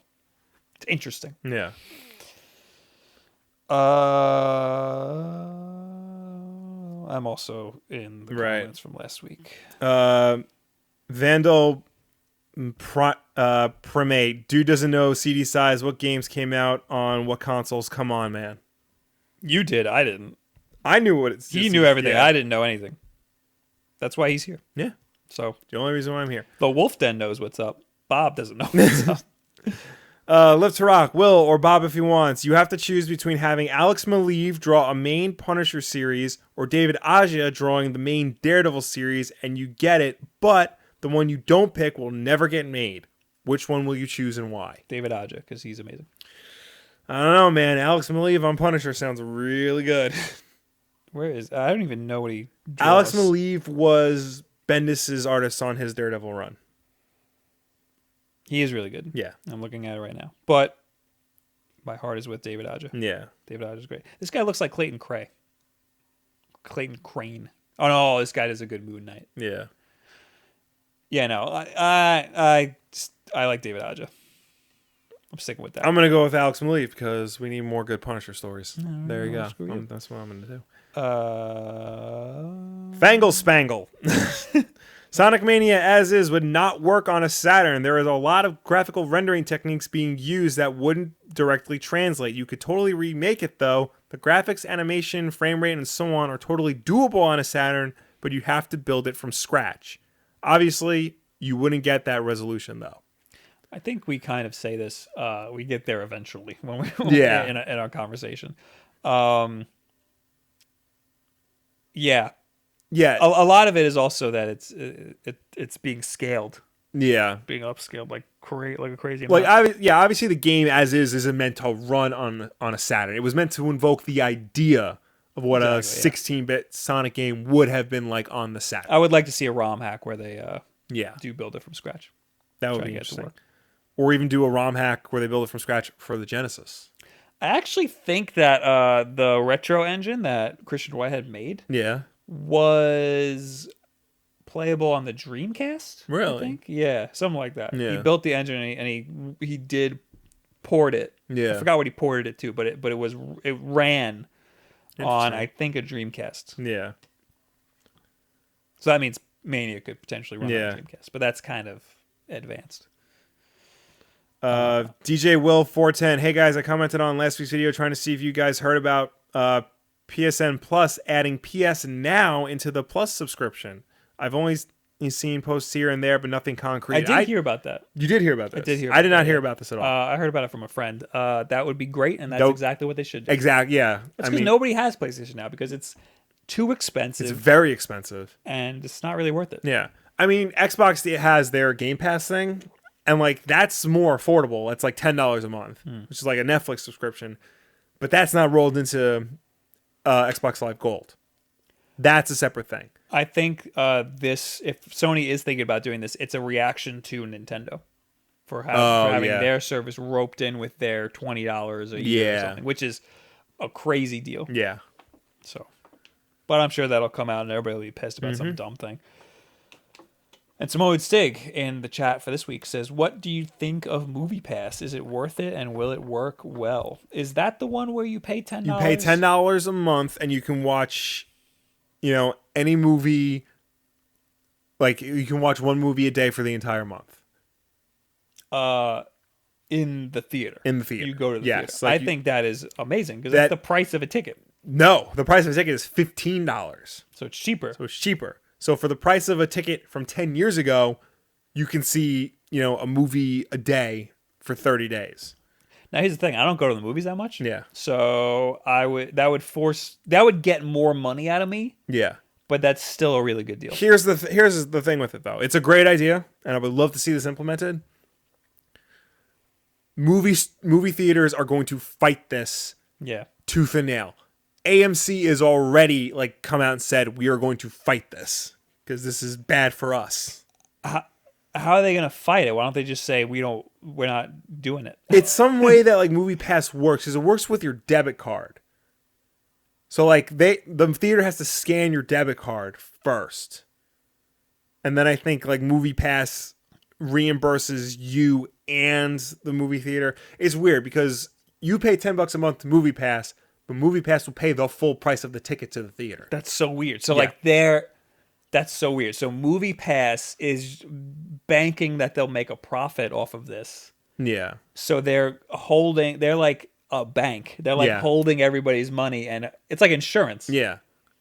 it's interesting. Yeah. I'm also in the comments from last week. Vandal Primate. Dude doesn't know CD size. What games came out on what consoles? Come on, man. You did. I didn't. I knew what it's. He knew everything. Yeah. I didn't know anything. That's why he's here. Yeah. So the only reason why I'm here. The Wulff Den knows what's up. Bob doesn't know what's up. Live to Rock, Will or Bob if he wants. You have to choose between having Alex Maleev draw a main Punisher series or David Aja drawing the main Daredevil series, and you get it, but the one you don't pick will never get made. Which one will you choose and why? David Aja, because he's amazing. I don't know, man. Alex Maleev on Punisher sounds really good. I don't even know what he draws. Alex Maleev was Bendis' artist on his Daredevil run. He is really good. Yeah. I'm looking at it right now. But my heart is with David Aja. Yeah. David Aja is great. This guy looks like Clayton Crane. Oh, no. This guy does a good Moon Knight. Yeah. Yeah, no. I like David Aja. I'm sticking with that. I'm going to go with Alex Maleev because we need more good Punisher stories. There you go. That's what I'm going to do. Fangle Spangle. Sonic Mania as is would not work on a Saturn. There is a lot of graphical rendering techniques being used that wouldn't directly translate. You could totally remake it though. The graphics, animation, frame rate, and so on are totally doable on a Saturn, but you have to build it from scratch. Obviously, you wouldn't get that resolution though. I think we kind of say this. We get there eventually when we in our conversation. Yeah. Yeah. A lot of it is also that it's being scaled. Yeah. Being upscaled like a crazy amount. Like obviously the game as is isn't meant to run on a Saturn. It was meant to invoke the idea of what a 16-bit Sonic game would have been like on the Saturn. I would like to see a ROM hack where they do build it from scratch. That would be interesting. Or even do a ROM hack where they build it from scratch for the Genesis. I actually think that the retro engine that Christian Whitehead made was playable on the Dreamcast. Really? I think. Yeah, something like that. Yeah. He built the engine and he did port it. Yeah. I forgot what he ported it to, but it ran on I think a Dreamcast. Yeah. So that means Mania could potentially run on Dreamcast, but that's kind of advanced. DJ Will 410. Hey guys, I commented on last week's video trying to see if you guys heard about PSN Plus adding PS Now into the Plus subscription. I've only seen posts here and there, but nothing concrete. I did hear about that. You did hear about this? I did hear. I did not hear about this at all. I heard about it from a friend. That would be great, and that's exactly what they should do. Exactly. Yeah. It's because nobody has PlayStation Now because it's too expensive. It's very expensive, and it's not really worth it. Yeah. I mean, Xbox has their Game Pass thing. And, like, that's more affordable. It's like $10 a month, which is like a Netflix subscription. But that's not rolled into Xbox Live Gold. That's a separate thing. I think if Sony is thinking about doing this, it's a reaction to Nintendo for having their service roped in with their $20 a year or something, which is a crazy deal. Yeah. So, but I'm sure that'll come out and everybody will be pissed about some dumb thing. And Samoyed Stig in the chat for this week says, what do you think of Movie Pass? Is it worth it and will it work well? Is that the one where you pay $10? You pay $10 a month and you can watch, any movie. Like, you can watch one movie a day for the entire month. In the theater. In the theater. You go to the theater. Like I think that is amazing because that's the price of a ticket. No, the price of a ticket is $15. So it's cheaper. So for the price of a ticket from 10 years ago, you can see, a movie a day for 30 days. Now here's the thing, I don't go to the movies that much. Yeah. So that would get more money out of me. Yeah. But that's still a really good deal. Here's the thing with it though. It's a great idea and I would love to see this implemented. Movie theaters are going to fight this tooth and nail. AMC is already come out and said we are going to fight this because this is bad for us. How are they going to fight it? Why don't they just say we're not doing it? It's some way that Movie Pass works because it works with your debit card. So the theater has to scan your debit card first, and then I think Movie Pass reimburses you and the movie theater. It's weird because you pay $10 a month to Movie Pass. But Movie Pass will pay the full price of the ticket to the theater. That's so weird. So that's so weird. So Movie Pass is banking that they'll make a profit off of this. Yeah. So they're like a bank. They're holding everybody's money and it's like insurance. Yeah.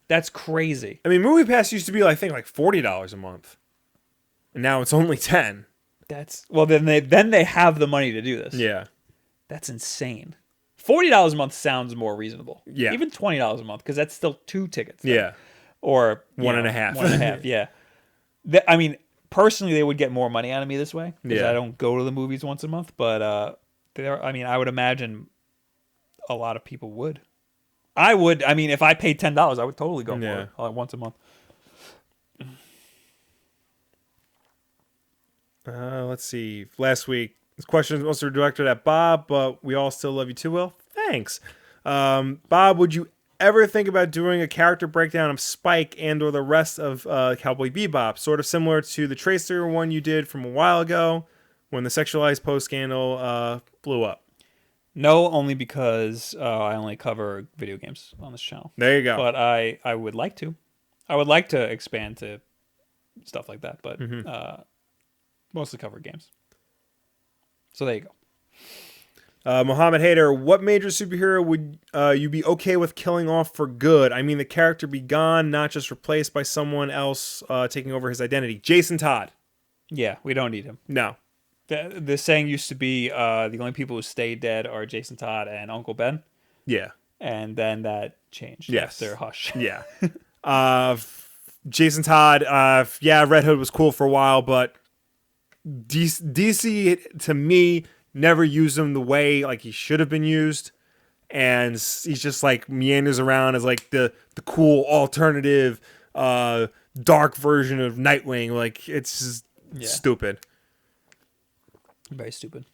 That's crazy. I mean, Movie Pass used to be I think $40 a month. And now it's only $10. Then they have the money to do this. Yeah. That's insane. $40 a month sounds more reasonable. Yeah. Even $20 a month, because that's still 2 tickets. Yeah. Or one and a half. One and a half, yeah. I mean, personally, they would get more money out of me this way, because I don't go to the movies once a month. But, I would imagine a lot of people would. I would. I mean, if I paid $10, I would totally go for it once a month. Let's see. Last week, this question was also directed at Bob, but we all still love you too, Will. Thanks. Bob, would you ever think about doing a character breakdown of Spike and or the rest of Cowboy Bebop, sort of similar to the Tracer one you did from a while ago when the sexualized post scandal blew up? No, only because I only cover video games on this channel. There you go. But I would like to. I would like to expand to stuff like that, but mostly cover games. So there you go. Mohammed Hader, what major superhero would you be okay with killing off for good? I mean, the character be gone, not just replaced by someone else taking over his identity. Jason Todd. Yeah, we don't need him. No. The saying used to be the only people who stay dead are Jason Todd and Uncle Ben. Yeah. And then that changed after Hush. Yeah. Jason Todd, Red Hood was cool for a while, but DC, to me, never used him the way he should have been used, and he's just meanders around as the cool alternative dark version of Nightwing. It's just stupid. Very stupid.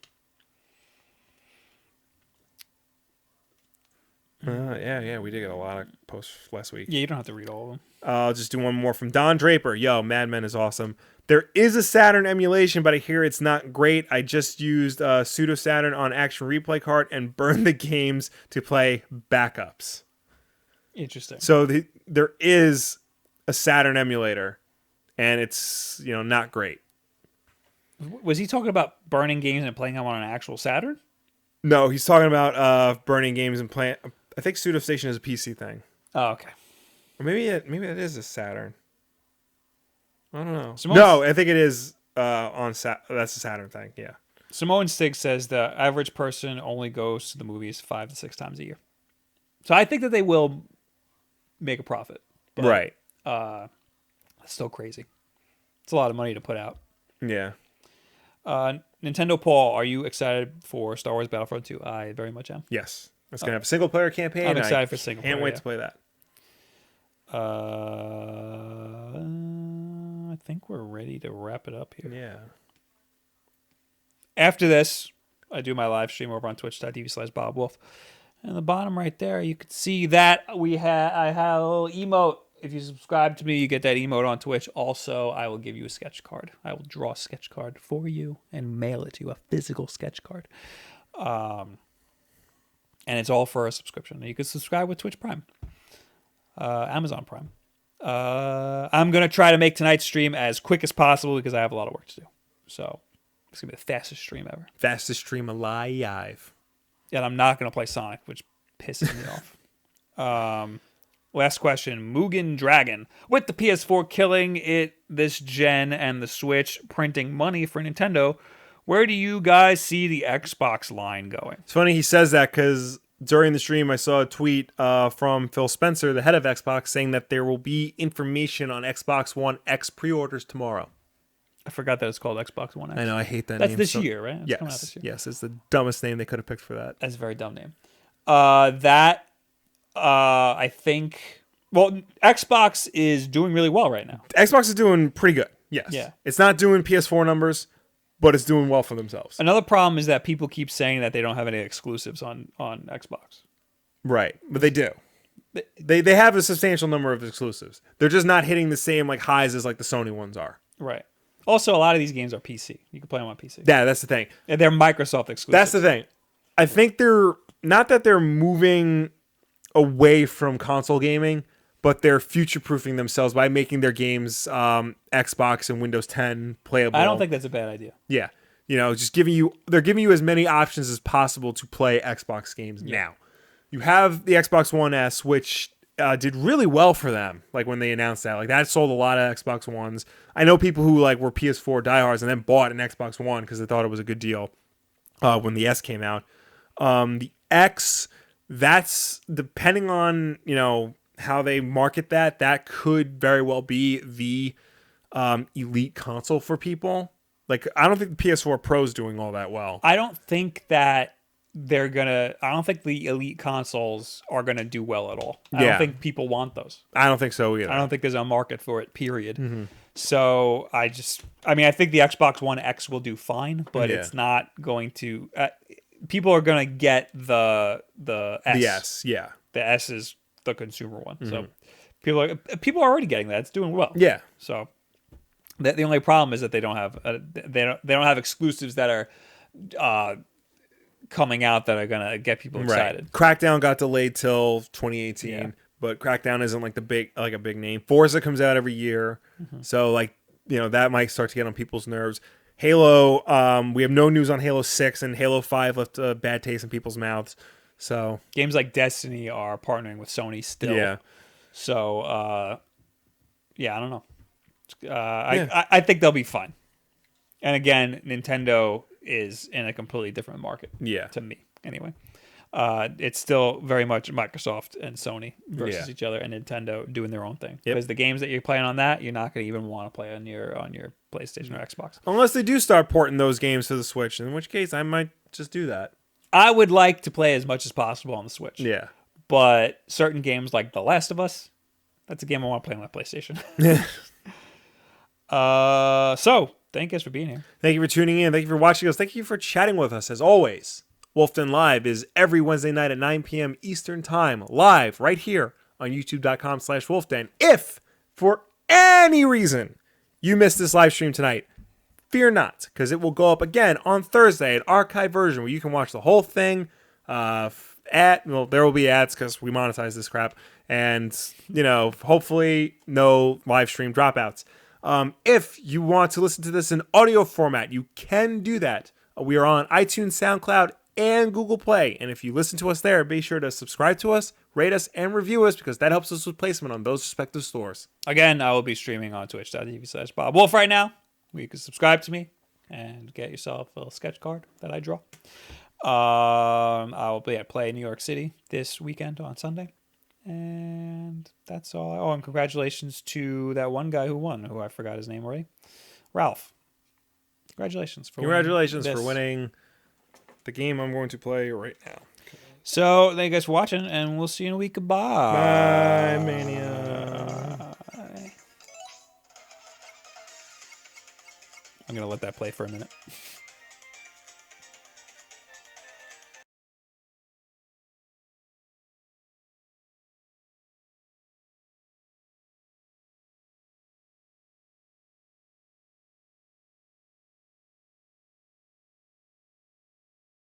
We did get a lot of posts last week. Yeah, you don't have to read all of them. I'll just do one more from Don Draper. Yo, Mad Men is awesome. There is a Saturn emulation, but I hear it's not great. I just used pseudo Saturn on Action Replay card and burned the games to play backups. Interesting. So there is a Saturn emulator, and it's not great. Was he talking about burning games and playing them on an actual Saturn? No, he's talking about burning games and playing. I think Pseudo Station is a PC thing. Oh, okay. Or maybe it is a Saturn. I don't know. No, I think it is that's a Saturn thing. Yeah. Simone Stig says the average person only goes to the movies 5 to 6 times a year. So I think that they will make a profit. But, right. It's still crazy. It's a lot of money to put out. Yeah. Nintendo Paul, are you excited for Star Wars Battlefront 2? I very much am. Yes. It's going to have a single player campaign. I'm excited for single player. Can't wait to play that. I think we're ready to wrap it up here. Yeah. After this, I do my live stream over on twitch.tv/Bob Wulff. And the bottom right there, you can see that I have a little emote. If you subscribe to me, you get that emote on Twitch. Also, I will give you a sketch card. I will draw a sketch card for you and mail it to you, a physical sketch card. And it's all for a subscription. You can subscribe with Twitch Prime, Amazon Prime. I'm going to try to make tonight's stream as quick as possible because I have a lot of work to do. So it's going to be the fastest stream ever. Fastest stream alive. And I'm not going to play Sonic, which pisses me off. Last question. Mugen Dragon. With the PS4 killing it this gen and the Switch printing money for Nintendo, where do you guys see the Xbox line going? It's funny he says that because during the stream I saw a tweet from Phil Spencer, the head of Xbox, saying that there will be information on Xbox One X pre-orders tomorrow. I forgot that it's called Xbox One X. I know, I hate that name. name. That's this year, right? It's yes, coming out this year. Yes, it's the dumbest name they could have picked for that. That's a very dumb name. I think... Well, Xbox is doing really well right now. Xbox is doing pretty good, yes. Yeah. It's not doing PS4 numbers, but it's doing well for themselves. Another problem is that people keep saying that they don't have any exclusives on Xbox. Right, but they do. They have a substantial number of exclusives. They're just not hitting the same highs as the Sony ones are. Right. Also, a lot of these games are PC. You can play them on PC. Yeah, that's the thing. And they're Microsoft exclusives. That's the thing. I think they're not that they're moving away from console gaming, but they're future-proofing themselves by making their games Xbox and Windows 10 playable. I don't think that's a bad idea. Yeah. Just they're giving you as many options as possible to play Xbox games now. You have the Xbox One S, which did really well for them, when they announced that. That sold a lot of Xbox Ones. I know people who were PS4 diehards and then bought an Xbox One because they thought it was a good deal when the S came out. The X, that's depending on, how they market that could very well be the elite console for people. I don't think the PS4 Pro is doing all that well. I don't think that I don't think the elite consoles are gonna do well at all. I don't think people want those. I don't think so either. I don't think there's a market for it, period. Mm-hmm. So I think the Xbox One X will do fine, but it's not going to people are gonna get the S. The S, yeah. The S is the consumer one. Mm-hmm. So people are already getting that. It's doing well. Yeah. So the only problem is that they don't have exclusives that are coming out that are gonna get people excited. Right. Crackdown got delayed till 2018, but Crackdown isn't a big name. Forza comes out every year, so that might start to get on people's nerves. Halo, we have no news on Halo 6, and Halo 5 left a bad taste in people's mouths. So games like Destiny are partnering with Sony still. Yeah. So I don't know. I think they'll be fun. And again, Nintendo is in a completely different market. Yeah. To me, anyway. It's still very much Microsoft and Sony versus each other, and Nintendo doing their own thing. Because the games that you're playing on that, you're not going to even want to play on your PlayStation or Xbox. Unless they do start porting those games to the Switch, in which case I might just do that. I would like to play as much as possible on the Switch. Yeah. But certain games like The Last of Us, that's a game I want to play on my PlayStation. So, thank you guys for being here. Thank you for tuning in. Thank you for watching us. Thank you for chatting with us. As always, Wulff Den Live is every Wednesday night at 9 p.m. Eastern Time, live right here on youtube.com/WulffDen. If, for any reason, you missed this live stream tonight, fear not, because it will go up again on Thursday, an archive version where you can watch the whole thing. There will be ads because we monetize this crap, and hopefully no live stream dropouts. If you want to listen to this in audio format, you can do that. We are on iTunes, SoundCloud, and Google Play. And if you listen to us there, be sure to subscribe to us, rate us, and review us because that helps us with placement on those respective stores. Again, I will be streaming on twitch.tv/Bob Wulff right now. You can subscribe to me and get yourself a little sketch card that I draw. I will be at Play in New York City this weekend on Sunday. And that's all. Oh, and congratulations to that one guy who won, who I forgot his name already. Ralph. Congratulations for winning the game I'm going to play right now. So, thank you guys for watching, and we'll see you in a week. Goodbye. Bye, Mania. I'm going to let that play for a minute.